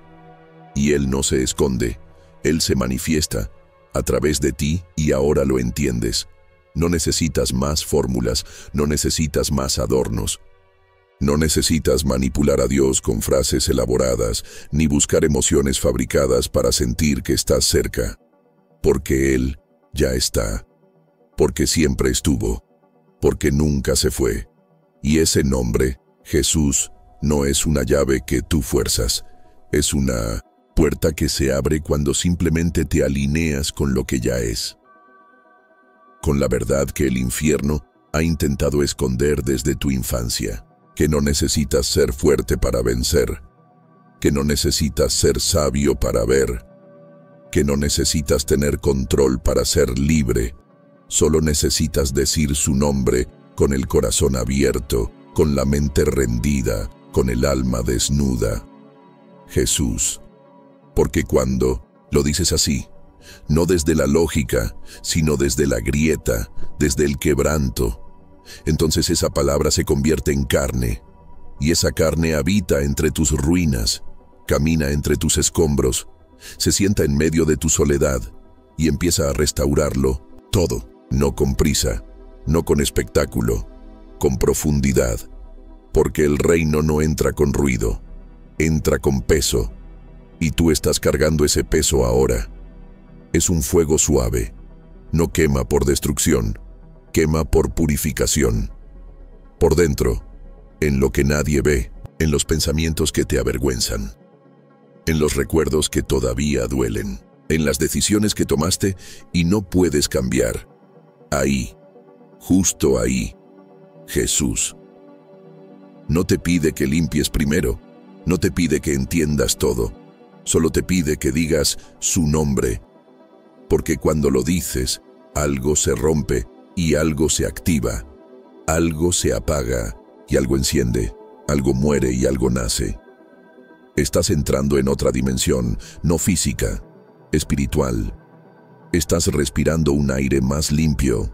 Y Él no se esconde, Él se manifiesta a través de ti y ahora lo entiendes. No necesitas más fórmulas, no necesitas más adornos. No necesitas manipular a Dios con frases elaboradas, ni buscar emociones fabricadas para sentir que estás cerca. Porque Él ya está. Porque siempre estuvo. Porque nunca se fue. Y ese nombre, Jesús, no es una llave que tú fuerzas. Es una puerta que se abre cuando simplemente te alineas con lo que ya es. Con la verdad que el infierno ha intentado esconder desde tu infancia. Que no necesitas ser fuerte para vencer. Que no necesitas ser sabio para ver. Que no necesitas tener control para ser libre. Solo necesitas decir su nombre con el corazón abierto, con la mente rendida, con el alma desnuda. Jesús. Porque cuando lo dices así, no desde la lógica, sino desde la grieta, desde el quebranto, entonces esa palabra se convierte en carne, y esa carne habita entre tus ruinas, camina entre tus escombros, se sienta en medio de tu soledad y empieza a restaurarlo todo, no con prisa, no con espectáculo, con profundidad, porque el reino no entra con ruido, entra con peso, y tú estás cargando ese peso ahora. Es un fuego suave, no quema por destrucción, quema por purificación. Por dentro, en lo que nadie ve, en los pensamientos que te avergüenzan, en los recuerdos que todavía duelen, en las decisiones que tomaste y no puedes cambiar. Ahí, justo ahí, Jesús. No te pide que limpies primero, no te pide que entiendas todo, solo te pide que digas su nombre, porque cuando lo dices, algo se rompe y algo se activa, algo se apaga y algo enciende, algo muere y algo nace. Estás entrando en otra dimensión, no física, espiritual. Estás respirando un aire más limpio.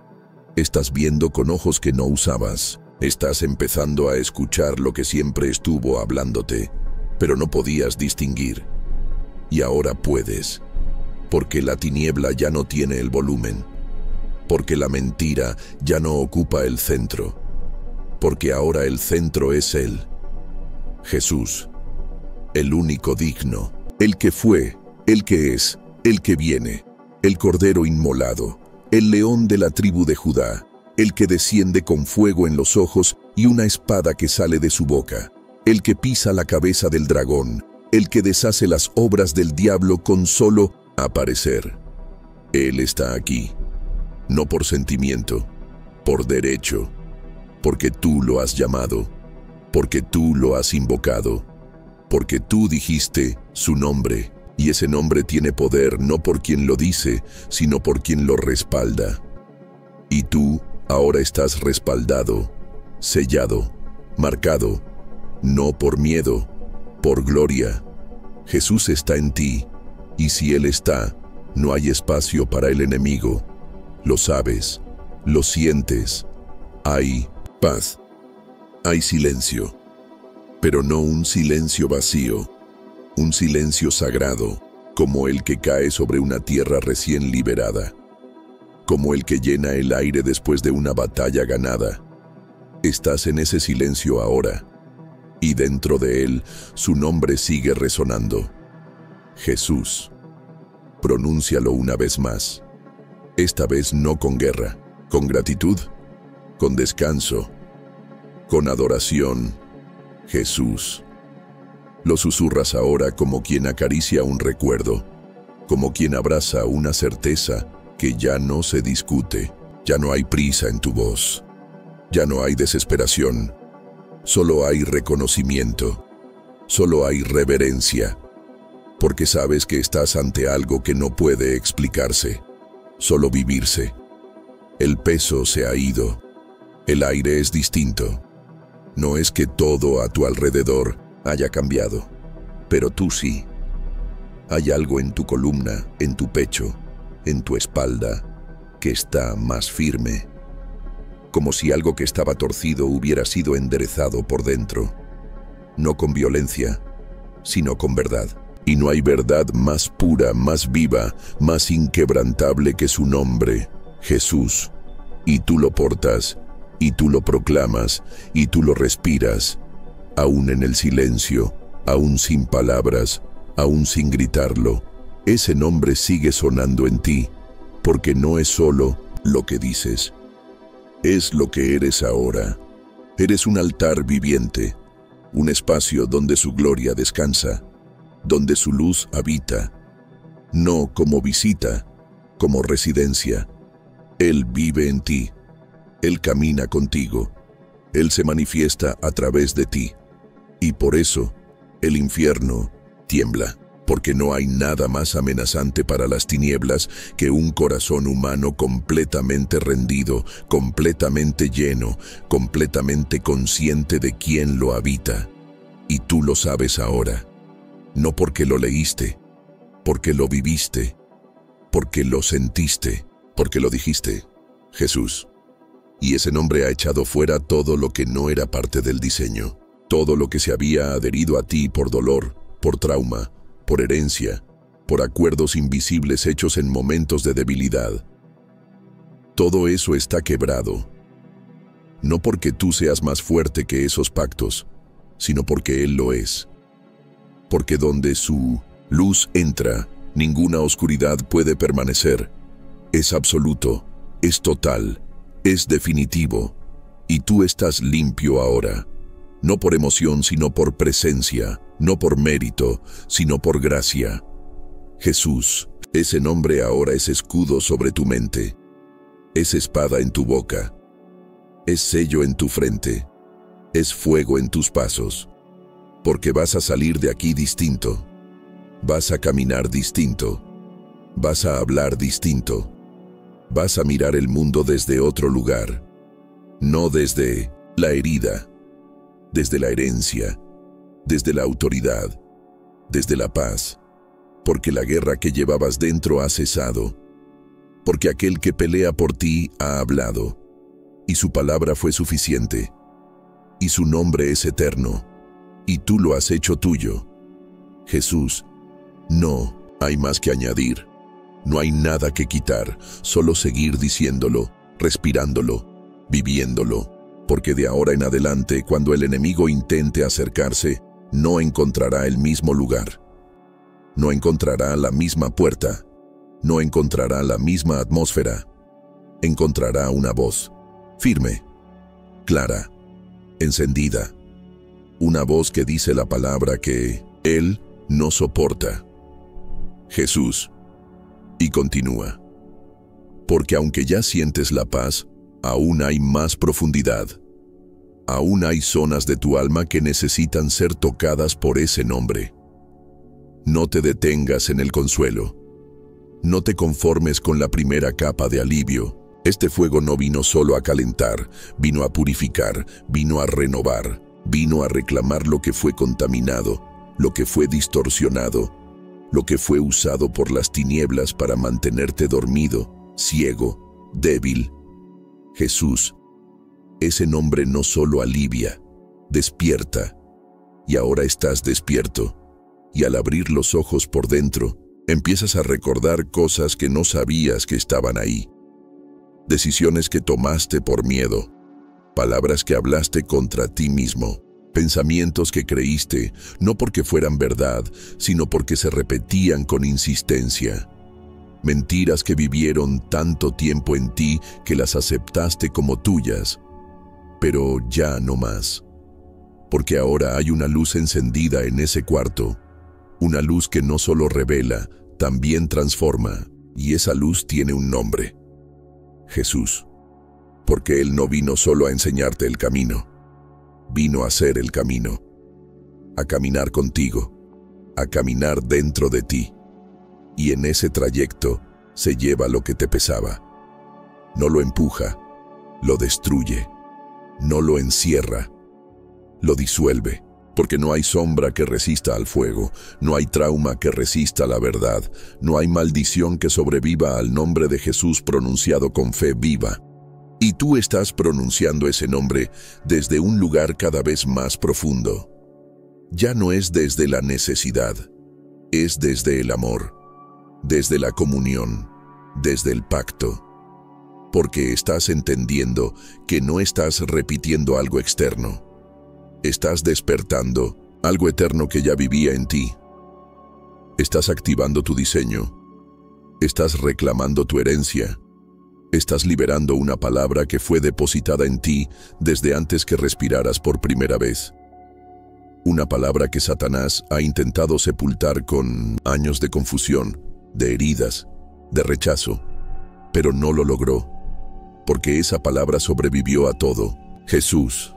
Estás viendo con ojos que no usabas. Estás empezando a escuchar lo que siempre estuvo hablándote, pero no podías distinguir. Y ahora puedes, porque la tiniebla ya no tiene el volumen, porque la mentira ya no ocupa el centro, porque ahora el centro es Él, Jesús, el único digno, el que fue, el que es, el que viene, el Cordero inmolado, el león de la tribu de Judá, el que desciende con fuego en los ojos y una espada que sale de su boca, el que pisa la cabeza del dragón, el que deshace las obras del diablo con solo aparecer. Él está aquí, no por sentimiento, por derecho, porque tú lo has llamado, porque tú lo has invocado, porque tú dijiste su nombre, y ese nombre tiene poder no por quien lo dice, sino por quien lo respalda. Y tú ahora estás respaldado, sellado, marcado, no por miedo, por gloria. Jesús está en ti, y si Él está, no hay espacio para el enemigo. Lo sabes, lo sientes. Hay paz, hay silencio, pero no un silencio vacío, un silencio sagrado, como el que cae sobre una tierra recién liberada, como el que llena el aire después de una batalla ganada. Estás en ese silencio ahora, y dentro de él su nombre sigue resonando. Jesús. Pronúncialo una vez más. Esta vez no con guerra, con gratitud, con descanso, con adoración. Jesús. Lo susurras ahora como quien acaricia un recuerdo, como quien abraza una certeza que ya no se discute. Ya no hay prisa en tu voz, ya no hay desesperación, solo hay reconocimiento, solo hay reverencia, porque sabes que estás ante algo que no puede explicarse, solo vivirse. El peso se ha ido, el aire es distinto. No es que todo a tu alrededor haya cambiado, pero tú sí. Hay algo en tu columna, en tu pecho, en tu espalda, que está más firme, como si algo que estaba torcido hubiera sido enderezado por dentro, no con violencia, sino con verdad. Y no hay verdad más pura, más viva, más inquebrantable que su nombre, Jesús. Y tú lo portas, y tú lo proclamas, y tú lo respiras, Aún en el silencio, aún sin palabras, aún sin gritarlo, ese nombre sigue sonando en ti, porque no es solo lo que dices, es lo que eres ahora. Eres un altar viviente, un espacio donde su gloria descansa, donde su luz habita, no como visita, como residencia. Él vive en ti, Él camina contigo, Él se manifiesta a través de ti. Y por eso, el infierno tiembla, porque no hay nada más amenazante para las tinieblas que un corazón humano completamente rendido, completamente lleno, completamente consciente de quién lo habita. Y tú lo sabes ahora, no porque lo leíste, porque lo viviste, porque lo sentiste, porque lo dijiste, Jesús. Y ese nombre ha echado fuera todo lo que no era parte del diseño, todo lo que se había adherido a ti por dolor, por trauma, por herencia, por acuerdos invisibles hechos en momentos de debilidad. Todo eso está quebrado, no porque tú seas más fuerte que esos pactos, sino porque Él lo es. Porque donde su luz entra, ninguna oscuridad puede permanecer. Es absoluto, es total, es definitivo, y tú estás limpio ahora. No por emoción, sino por presencia, no por mérito, sino por gracia. Jesús, ese nombre ahora es escudo sobre tu mente, es espada en tu boca, es sello en tu frente, es fuego en tus pasos, porque vas a salir de aquí distinto, vas a caminar distinto, vas a hablar distinto, vas a mirar el mundo desde otro lugar, no desde la herida, desde la herencia, desde la autoridad, desde la paz, porque la guerra que llevabas dentro ha cesado, porque aquel que pelea por ti ha hablado, y su palabra fue suficiente, y su nombre es eterno, y tú lo has hecho tuyo. Jesús, no hay más que añadir, no hay nada que quitar, solo seguir diciéndolo, respirándolo, viviéndolo. Porque de ahora en adelante, cuando el enemigo intente acercarse, no encontrará el mismo lugar. No encontrará la misma puerta. No encontrará la misma atmósfera. Encontrará una voz, firme, clara, encendida. Una voz que dice la palabra que Él no soporta. Jesús. Y continúa. Porque aunque ya sientes la paz, aún hay más profundidad. Aún hay zonas de tu alma que necesitan ser tocadas por ese nombre. No te detengas en el consuelo. No te conformes con la primera capa de alivio. Este fuego no vino solo a calentar, vino a purificar, vino a renovar, vino a reclamar lo que fue contaminado, lo que fue distorsionado, lo que fue usado por las tinieblas para mantenerte dormido, ciego, débil. Jesús, ese nombre no solo alivia, despierta, y ahora estás despierto, y al abrir los ojos por dentro, empiezas a recordar cosas que no sabías que estaban ahí, decisiones que tomaste por miedo, palabras que hablaste contra ti mismo, pensamientos que creíste, no porque fueran verdad, sino porque se repetían con insistencia. Mentiras que vivieron tanto tiempo en ti que las aceptaste como tuyas, pero ya no más. Porque ahora hay una luz encendida en ese cuarto, una luz que no solo revela, también transforma, y esa luz tiene un nombre: Jesús. Porque Él no vino solo a enseñarte el camino, vino a ser el camino, a caminar contigo, a caminar dentro de ti. Y en ese trayecto se lleva lo que te pesaba. No lo empuja, lo destruye. No lo encierra, lo disuelve. Porque no hay sombra que resista al fuego, no hay trauma que resista la verdad, no hay maldición que sobreviva al nombre de Jesús pronunciado con fe viva. Y tú estás pronunciando ese nombre desde un lugar cada vez más profundo. Ya no es desde la necesidad, es desde el amor, desde la comunión, desde el pacto. Porque estás entendiendo que no estás repitiendo algo externo, Estás despertando algo eterno que ya vivía en ti. Estás activando tu diseño. Estás reclamando tu herencia. Estás liberando una palabra que fue depositada en ti desde antes que respiraras por primera vez. Una palabra que Satanás ha intentado sepultar con años de confusión, de heridas, de rechazo, pero no lo logró, porque esa palabra sobrevivió a todo. Jesús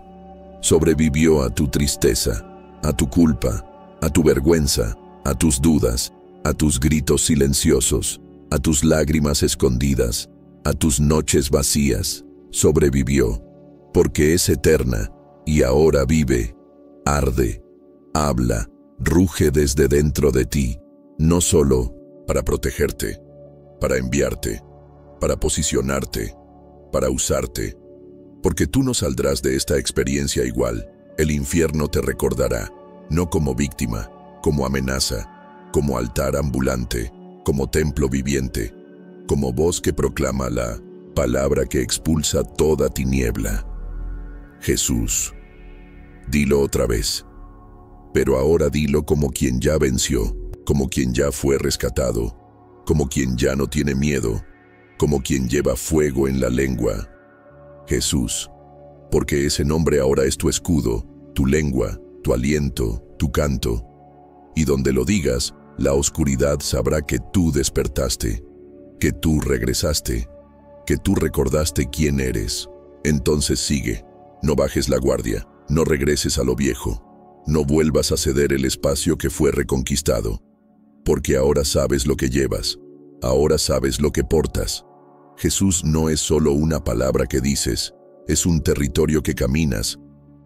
sobrevivió a tu tristeza, a tu culpa, a tu vergüenza, a tus dudas, a tus gritos silenciosos, a tus lágrimas escondidas, a tus noches vacías. Sobrevivió, porque es eterna y ahora vive, arde, habla, ruge desde dentro de ti, no solo para protegerte, para enviarte, para posicionarte, para usarte, porque tú no saldrás de esta experiencia igual. El infierno te recordará, no como víctima, como amenaza, como altar ambulante, como templo viviente, como voz que proclama la palabra que expulsa toda tiniebla. Jesús. Dilo otra vez, pero ahora dilo como quien ya venció, como quien ya fue rescatado, como quien ya no tiene miedo, como quien lleva fuego en la lengua. Jesús, porque ese nombre ahora es tu escudo, tu lengua, tu aliento, tu canto. Y donde lo digas, la oscuridad sabrá que tú despertaste, que tú regresaste, que tú recordaste quién eres. Entonces sigue, no bajes la guardia, no regreses a lo viejo, no vuelvas a ceder el espacio que fue reconquistado, porque ahora sabes lo que llevas, ahora sabes lo que portas. Jesús no es solo una palabra que dices, es un territorio que caminas,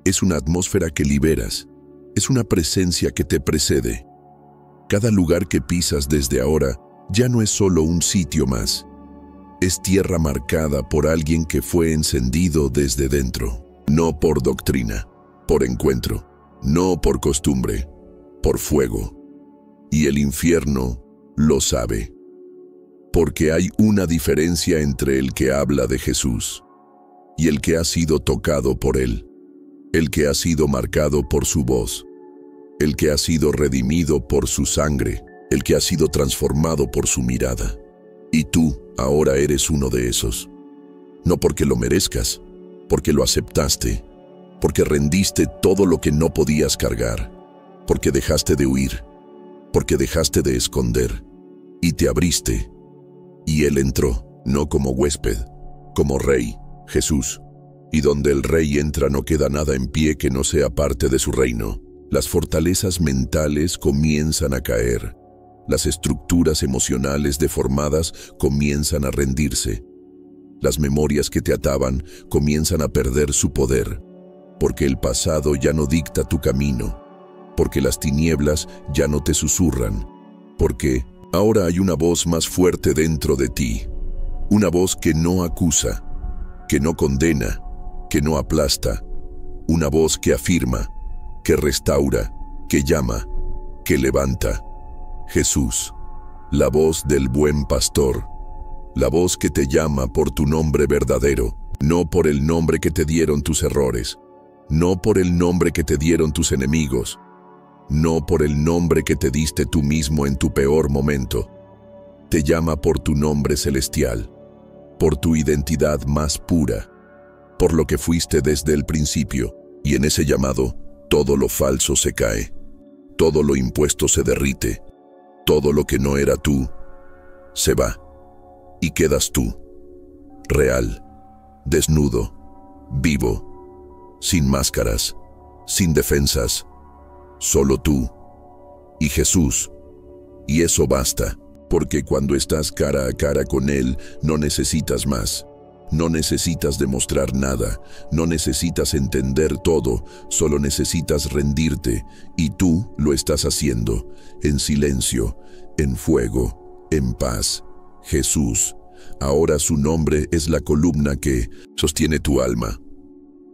es una atmósfera que liberas, es una presencia que te precede. Cada lugar que pisas desde ahora ya no es solo un sitio más, es tierra marcada por alguien que fue encendido desde dentro, no por doctrina, por encuentro, no por costumbre, por fuego. Y el infierno lo sabe. Porque hay una diferencia entre el que habla de Jesús y el que ha sido tocado por él, el que ha sido marcado por su voz, el que ha sido redimido por su sangre, el que ha sido transformado por su mirada. Y tú ahora eres uno de esos. No porque lo merezcas, porque lo aceptaste, porque rendiste todo lo que no podías cargar, porque dejaste de huir, porque dejaste de esconder y te abriste. Y Él entró, no como huésped, como Rey, Jesús. Y donde el Rey entra no queda nada en pie que no sea parte de su reino. Las fortalezas mentales comienzan a caer. Las estructuras emocionales deformadas comienzan a rendirse. Las memorias que te ataban comienzan a perder su poder, porque el pasado ya no dicta tu camino, porque las tinieblas ya no te susurran, porque ahora hay una voz más fuerte dentro de ti, una voz que no acusa, que no condena, que no aplasta, una voz que afirma, que restaura, que llama, que levanta. Jesús, la voz del buen pastor, la voz que te llama por tu nombre verdadero, no por el nombre que te dieron tus errores, no por el nombre que te dieron tus enemigos, no por el nombre que te diste tú mismo en tu peor momento. Te llama por tu nombre celestial, por tu identidad más pura, por lo que fuiste desde el principio, y en ese llamado, todo lo falso se cae, todo lo impuesto se derrite, todo lo que no era tú, se va, y quedas tú, real, desnudo, vivo, sin máscaras, sin defensas, solo tú y Jesús. Y eso basta, porque cuando estás cara a cara con Él, no necesitas más. No necesitas demostrar nada, no necesitas entender todo, solo necesitas rendirte, y tú lo estás haciendo, en silencio, en fuego, en paz. Jesús, ahora su nombre es la columna que sostiene tu alma.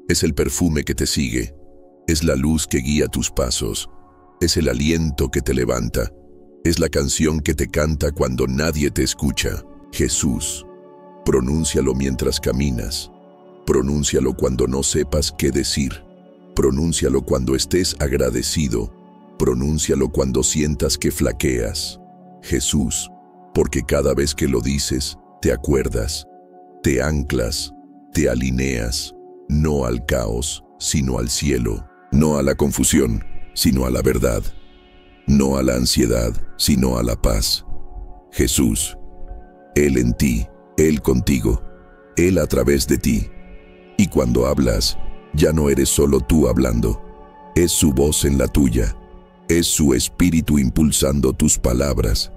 Es el perfume que te sigue, es la luz que guía tus pasos, es el aliento que te levanta, es la canción que te canta cuando nadie te escucha. Jesús. Pronúncialo mientras caminas. Pronúncialo cuando no sepas qué decir. Pronúncialo cuando estés agradecido. Pronúncialo cuando sientas que flaqueas. Jesús, porque cada vez que lo dices, te acuerdas, te anclas, te alineas, no al caos, sino al cielo, no a la confusión, sino a la verdad, no a la ansiedad, sino a la paz. Jesús, Él en ti, Él contigo, Él a través de ti. Y cuando hablas, ya no eres solo tú hablando, es su voz en la tuya, es su espíritu impulsando tus palabras,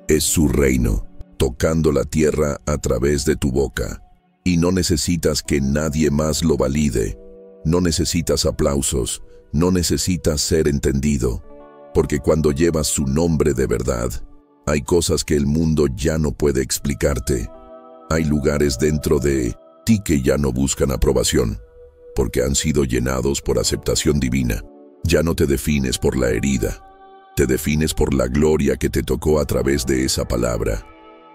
es su reino, tocando la tierra a través de tu boca. Y no necesitas que nadie más lo valide, no necesitas aplausos, no necesitas ser entendido, porque cuando llevas su nombre de verdad, hay cosas que el mundo ya no puede explicarte. Hay lugares dentro de ti que ya no buscan aprobación, porque han sido llenados por aceptación divina. Ya no te defines por la herida, te defines por la gloria que te tocó a través de esa palabra.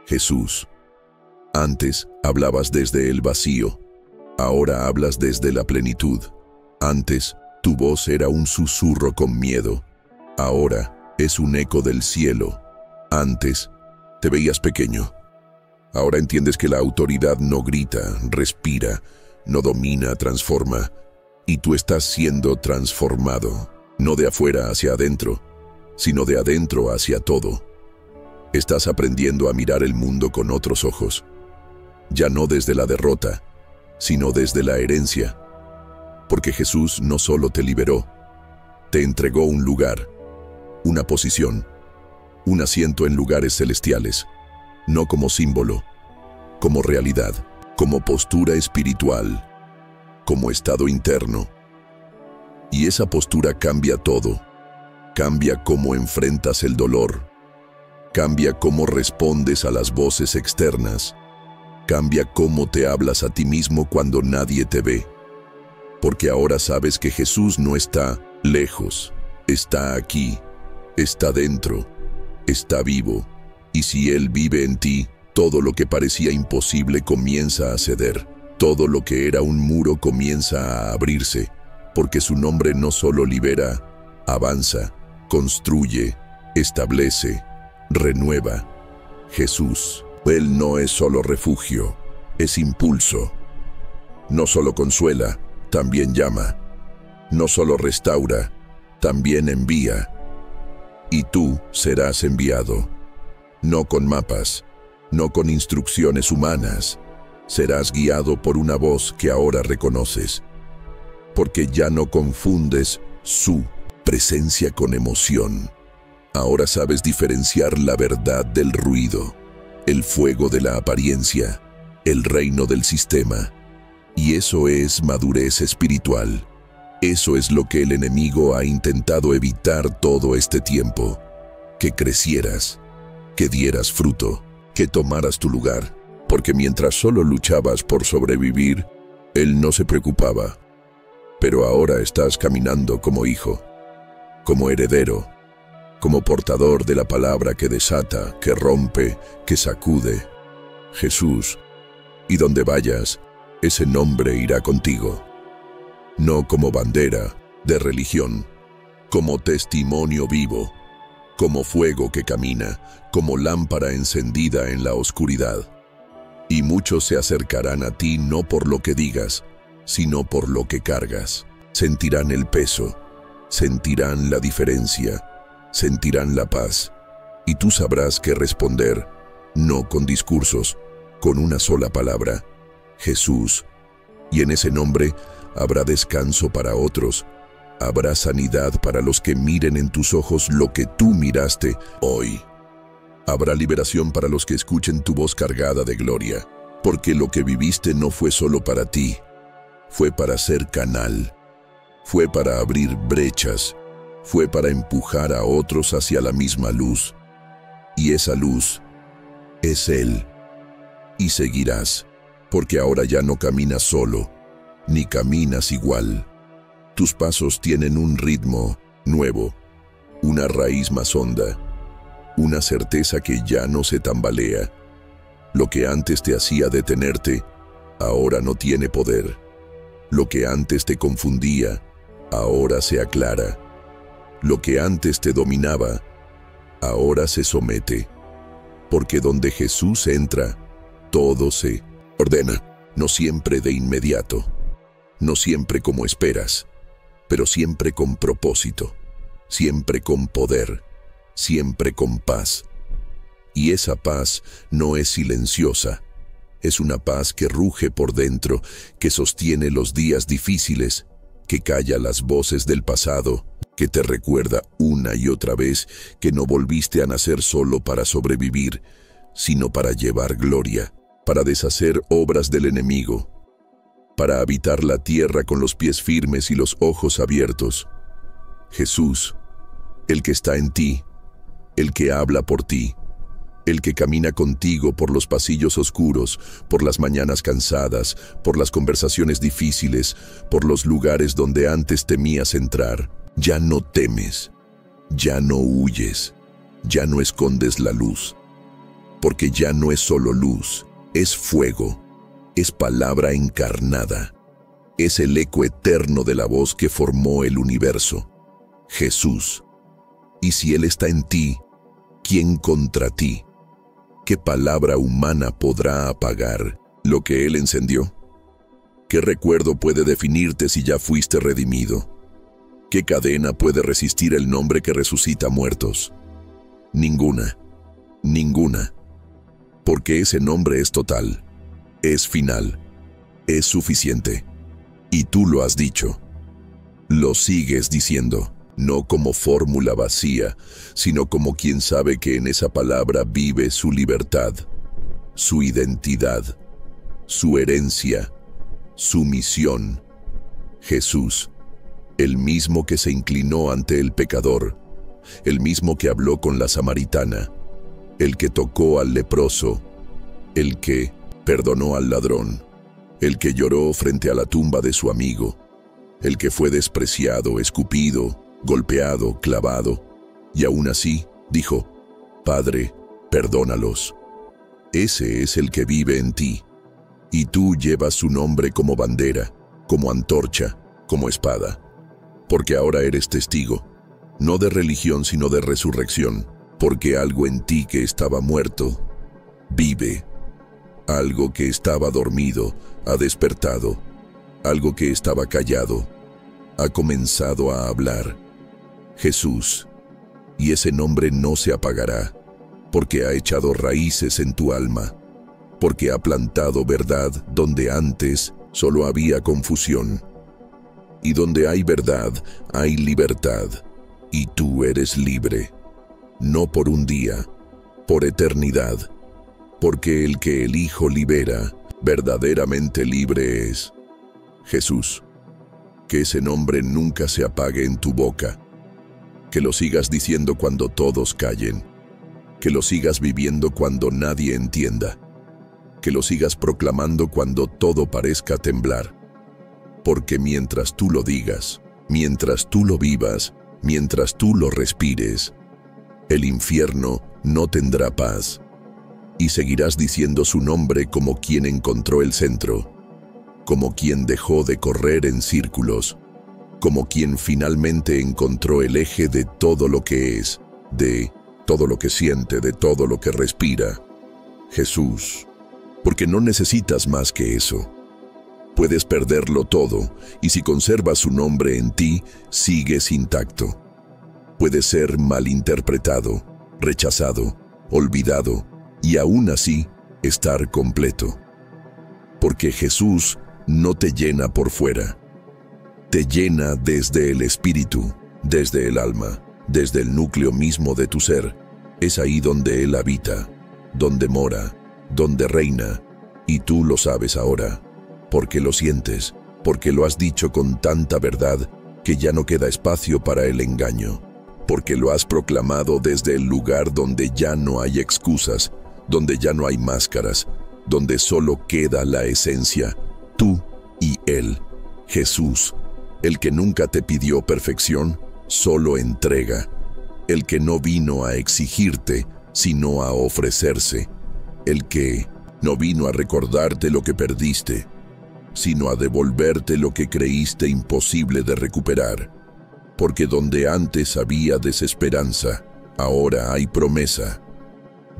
Jesús. Antes hablabas desde el vacío, ahora hablas desde la plenitud. Antes tu voz era un susurro con miedo, ahora es un eco del cielo. Antes te veías pequeño, ahora entiendes que la autoridad no grita, respira, no domina, transforma, y tú estás siendo transformado, no de afuera hacia adentro, sino de adentro hacia todo. Estás aprendiendo a mirar el mundo con otros ojos, ya no desde la derrota, sino desde la herencia, porque Jesús no solo te liberó, te entregó un lugar, una posición, un asiento en lugares celestiales, no como símbolo, como realidad, como postura espiritual, como estado interno. Y esa postura cambia todo, cambia cómo enfrentas el dolor, cambia cómo respondes a las voces externas, cambia cómo te hablas a ti mismo cuando nadie te ve. Porque ahora sabes que Jesús no está lejos, está aquí, está dentro, está vivo. Y si Él vive en ti, todo lo que parecía imposible comienza a ceder. Todo lo que era un muro comienza a abrirse, porque su nombre no solo libera, avanza, construye, establece, renueva. Jesús, Él no es solo refugio, es impulso. No solo consuela, también llama. No solo restaura, también envía. Y tú serás enviado, no con mapas, no con instrucciones humanas. Serás guiado por una voz que ahora reconoces, porque ya no confundes su presencia con emoción. Ahora sabes diferenciar la verdad del ruido, el fuego de la apariencia, el reino del sistema. Y eso es madurez espiritual. Eso es lo que el enemigo ha intentado evitar todo este tiempo. Que crecieras, que dieras fruto, que tomaras tu lugar. Porque mientras solo luchabas por sobrevivir, Él no se preocupaba. Pero ahora estás caminando como hijo, como heredero, como portador de la palabra que desata, que rompe, que sacude. Jesús, y donde vayas, ese nombre irá contigo. No como bandera de religión, como testimonio vivo, como fuego que camina, como lámpara encendida en la oscuridad. Y muchos se acercarán a ti no por lo que digas, sino por lo que cargas. Sentirán el peso, sentirán la diferencia, sentirán la paz. Y tú sabrás qué responder, no con discursos, con una sola palabra: Jesús. Y en ese nombre habrá descanso para otros, habrá sanidad para los que miren en tus ojos lo que tú miraste hoy. Habrá liberación para los que escuchen tu voz cargada de gloria, porque lo que viviste no fue solo para ti, fue para ser canal, fue para abrir brechas, fue para empujar a otros hacia la misma luz. Y esa luz es Él. Y seguirás, porque ahora ya no caminas solo, ni caminas igual. Tus pasos tienen un ritmo nuevo, una raíz más honda, una certeza que ya no se tambalea. Lo que antes te hacía detenerte, ahora no tiene poder. Lo que antes te confundía, ahora se aclara. Lo que antes te dominaba, ahora se somete. Porque donde Jesús entra, todo se ordena, no siempre de inmediato, no siempre como esperas, pero siempre con propósito, siempre con poder, siempre con paz. Y esa paz no es silenciosa, es una paz que ruge por dentro, que sostiene los días difíciles, que calla las voces del pasado, que te recuerda una y otra vez que no volviste a nacer solo para sobrevivir, sino para llevar gloria, para deshacer obras del enemigo, para habitar la tierra con los pies firmes y los ojos abiertos. Jesús, el que está en ti, el que habla por ti, el que camina contigo por los pasillos oscuros, por las mañanas cansadas, por las conversaciones difíciles, por los lugares donde antes temías entrar. Ya no temes, ya no huyes, ya no escondes la luz, porque ya no es solo luz, es fuego, es palabra encarnada, es el eco eterno de la voz que formó el universo, Jesús. Y si Él está en ti, ¿quién contra ti? ¿Qué palabra humana podrá apagar lo que Él encendió? ¿Qué recuerdo puede definirte si ya fuiste redimido? ¿Qué cadena puede resistir el nombre que resucita muertos? Ninguna, ninguna. Porque ese nombre es total, es final, es suficiente. Y tú lo has dicho. Lo sigues diciendo, no como fórmula vacía, sino como quien sabe que en esa palabra vive su libertad, su identidad, su herencia, su misión. Jesús, el mismo que se inclinó ante el pecador, el mismo que habló con la samaritana, el que tocó al leproso, el que perdonó al ladrón, el que lloró frente a la tumba de su amigo, el que fue despreciado, escupido, golpeado, clavado, y aún así dijo, Padre, perdónalos. Ese es el que vive en ti, y tú llevas su nombre como bandera, como antorcha, como espada, porque ahora eres testigo, no de religión sino de resurrección, porque algo en ti que estaba muerto, vive. Algo que estaba dormido, ha despertado. Algo que estaba callado, ha comenzado a hablar. Jesús, y ese nombre no se apagará, porque ha echado raíces en tu alma, porque ha plantado verdad donde antes solo había confusión. Y donde hay verdad, hay libertad, y tú eres libre, no por un día, por eternidad, porque el que el Hijo libera, verdaderamente libre es. Jesús, que ese nombre nunca se apague en tu boca, que lo sigas diciendo cuando todos callen, que lo sigas viviendo cuando nadie entienda, que lo sigas proclamando cuando todo parezca temblar. Porque mientras tú lo digas, mientras tú lo vivas, mientras tú lo respires, el infierno no tendrá paz, y seguirás diciendo su nombre como quien encontró el centro, como quien dejó de correr en círculos, como quien finalmente encontró el eje de todo lo que es, de todo lo que siente, de todo lo que respira. Jesús, porque no necesitas más que eso. Puedes perderlo todo, y si conservas su nombre en ti, sigues intacto. Puedes ser malinterpretado, rechazado, olvidado, y aún así estar completo. Porque Jesús no te llena por fuera. Te llena desde el espíritu, desde el alma, desde el núcleo mismo de tu ser. Es ahí donde Él habita, donde mora, donde reina, y tú lo sabes ahora. Porque lo sientes, porque lo has dicho con tanta verdad que ya no queda espacio para el engaño, porque lo has proclamado desde el lugar donde ya no hay excusas, donde ya no hay máscaras, donde solo queda la esencia, tú y Él, Jesús, el que nunca te pidió perfección, solo entrega, el que no vino a exigirte, sino a ofrecerse, el que no vino a recordarte lo que perdiste, sino a devolverte lo que creíste imposible de recuperar. Porque donde antes había desesperanza, ahora hay promesa.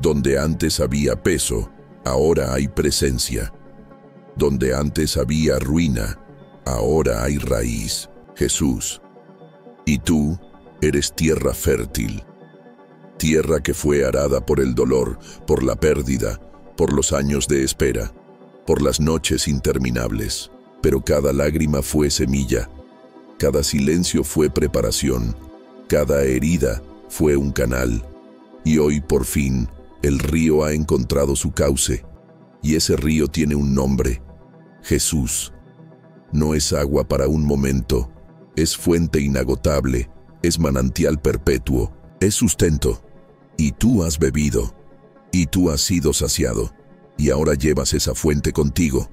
Donde antes había peso, ahora hay presencia. Donde antes había ruina, ahora hay raíz. Jesús. Y tú eres tierra fértil. Tierra que fue arada por el dolor, por la pérdida, por los años de espera, por las noches interminables. Pero cada lágrima fue semilla, cada silencio fue preparación, cada herida fue un canal. Y hoy, por fin, el río ha encontrado su cauce, y ese río tiene un nombre: Jesús. No es agua para un momento, es fuente inagotable, es manantial perpetuo, es sustento. Y tú has bebido, y tú has sido saciado, y ahora llevas esa fuente contigo.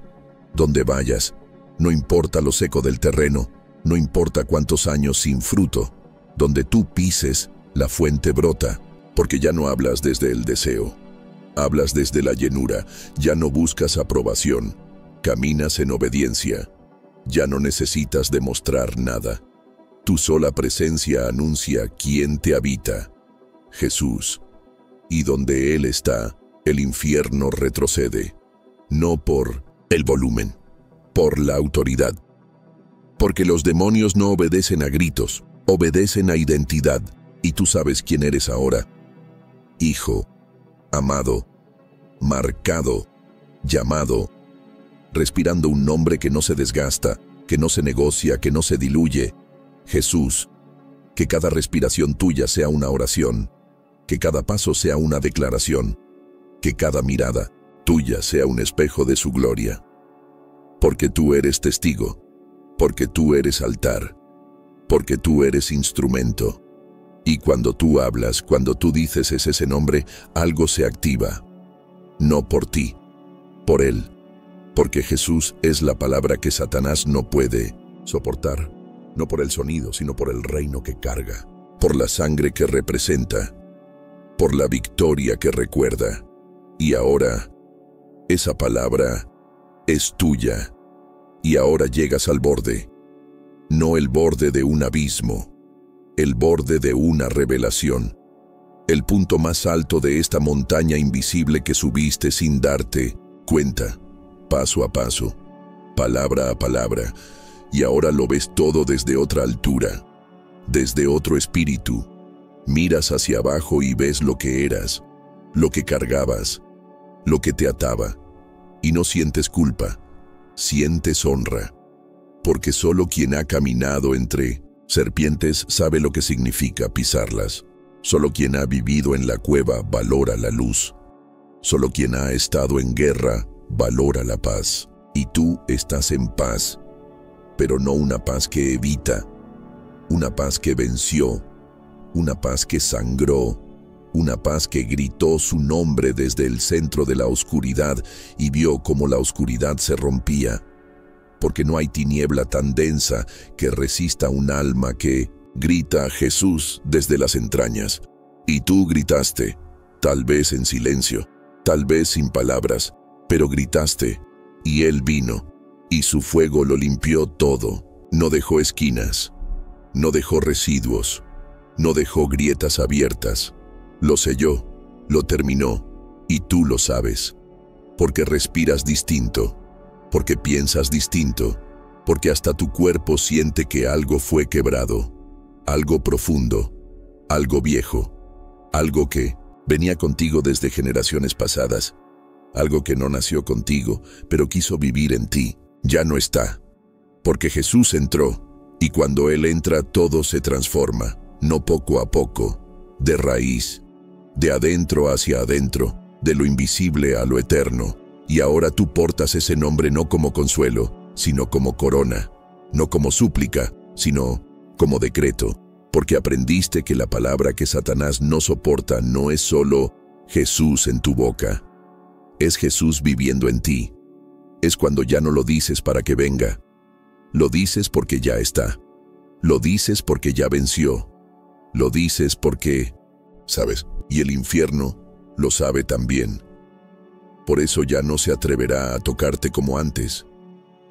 Donde vayas, no importa lo seco del terreno, no importa cuántos años sin fruto, donde tú pises, la fuente brota, porque ya no hablas desde el deseo. Hablas desde la llenura, ya no buscas aprobación, caminas en obediencia, ya no necesitas demostrar nada. Tu sola presencia anuncia quién te habita: Jesús. Y donde Él está, el infierno retrocede, no por el volumen, por la autoridad. Porque los demonios no obedecen a gritos, obedecen a identidad, y tú sabes quién eres ahora: hijo, amado, marcado, llamado, respirando un nombre que no se desgasta, que no se negocia, que no se diluye: Jesús. Que cada respiración tuya sea una oración, que cada paso sea una declaración, que cada mirada tuya sea un espejo de su gloria. Porque tú eres testigo, porque tú eres altar, porque tú eres instrumento. Y cuando tú hablas, cuando tú dices ese nombre, algo se activa. No por ti, por Él. Porque Jesús es la palabra que Satanás no puede soportar. No por el sonido, sino por el reino que carga, por la sangre que representa, por la victoria que recuerda. Y ahora, esa palabra es tuya. Y ahora llegas al borde. No el borde de un abismo, el borde de una revelación. El punto más alto de esta montaña invisible que subiste sin darte cuenta, paso a paso, palabra a palabra. Y ahora lo ves todo desde otra altura, desde otro espíritu. Miras hacia abajo y ves lo que eras, lo que cargabas, lo que te ataba. Y no sientes culpa, sientes honra. Porque solo quien ha caminado entre serpientes sabe lo que significa pisarlas. Solo quien ha vivido en la cueva valora la luz. Solo quien ha estado en guerra valora la paz. Y tú estás en paz. Pero no una paz que evita, una paz que venció, una paz que sangró, una paz que gritó su nombre desde el centro de la oscuridad y vio cómo la oscuridad se rompía. Porque no hay tiniebla tan densa que resista un alma que grita a Jesús desde las entrañas. Y tú gritaste, tal vez en silencio, tal vez sin palabras, pero gritaste, y Él vino. Y su fuego lo limpió todo, no dejó esquinas, no dejó residuos, no dejó grietas abiertas. Lo selló, lo terminó, y tú lo sabes. Porque respiras distinto, porque piensas distinto, porque hasta tu cuerpo siente que algo fue quebrado, algo profundo, algo viejo, algo que venía contigo desde generaciones pasadas, algo que no nació contigo, pero quiso vivir en ti. Ya no está, porque Jesús entró, y cuando Él entra todo se transforma, no poco a poco, de raíz, de adentro hacia adentro, de lo invisible a lo eterno. Y ahora tú portas ese nombre no como consuelo, sino como corona, no como súplica, sino como decreto, porque aprendiste que la palabra que Satanás no soporta no es solo Jesús en tu boca, es Jesús viviendo en ti. Es cuando ya no lo dices para que venga. Lo dices porque ya está. Lo dices porque ya venció. Lo dices porque, ¿sabes? Y el infierno lo sabe también. Por eso ya no se atreverá a tocarte como antes.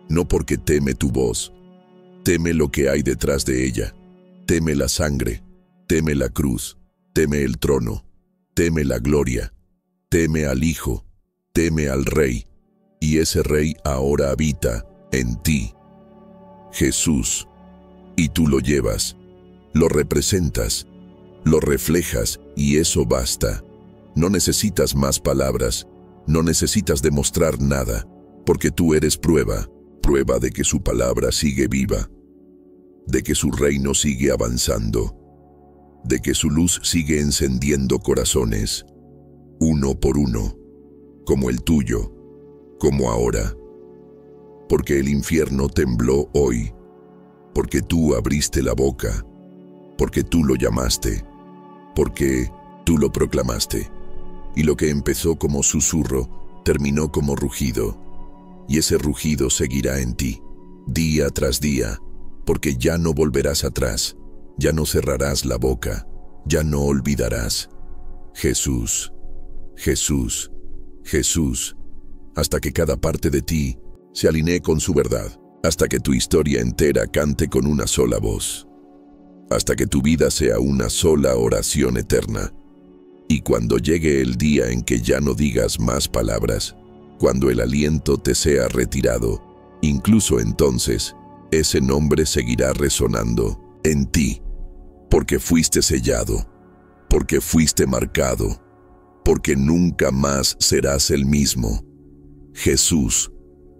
no porque teme tu voz. Teme lo que hay detrás de ella. Teme la sangre, teme la cruz, teme el trono, teme la gloria, teme al Hijo, teme al Rey, y ese Rey ahora habita en ti. Jesús, y tú lo llevas, lo representas, lo reflejas, y eso basta. No necesitas más palabras, no necesitas demostrar nada, porque tú eres prueba de que su palabra sigue viva, de que su reino sigue avanzando, de que su luz sigue encendiendo corazones, uno por uno, como el tuyo, como ahora. Porque el infierno tembló hoy, porque tú abriste la boca, porque tú lo llamaste, porque tú lo proclamaste. Y lo que empezó como susurro, terminó como rugido. Y ese rugido seguirá en ti, día tras día, porque ya no volverás atrás, ya no cerrarás la boca, ya no olvidarás. Jesús, Jesús, Jesús, hasta que cada parte de ti se alinee con su verdad, hasta que tu historia entera cante con una sola voz, hasta que tu vida sea una sola oración eterna. Y cuando llegue el día en que ya no digas más palabras, cuando el aliento te sea retirado, incluso entonces, ese nombre seguirá resonando en ti, porque fuiste sellado, porque fuiste marcado, porque nunca más serás el mismo. Jesús,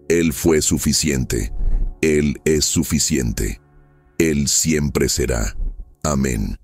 Él fue suficiente, Él es suficiente, Él siempre será. Amén.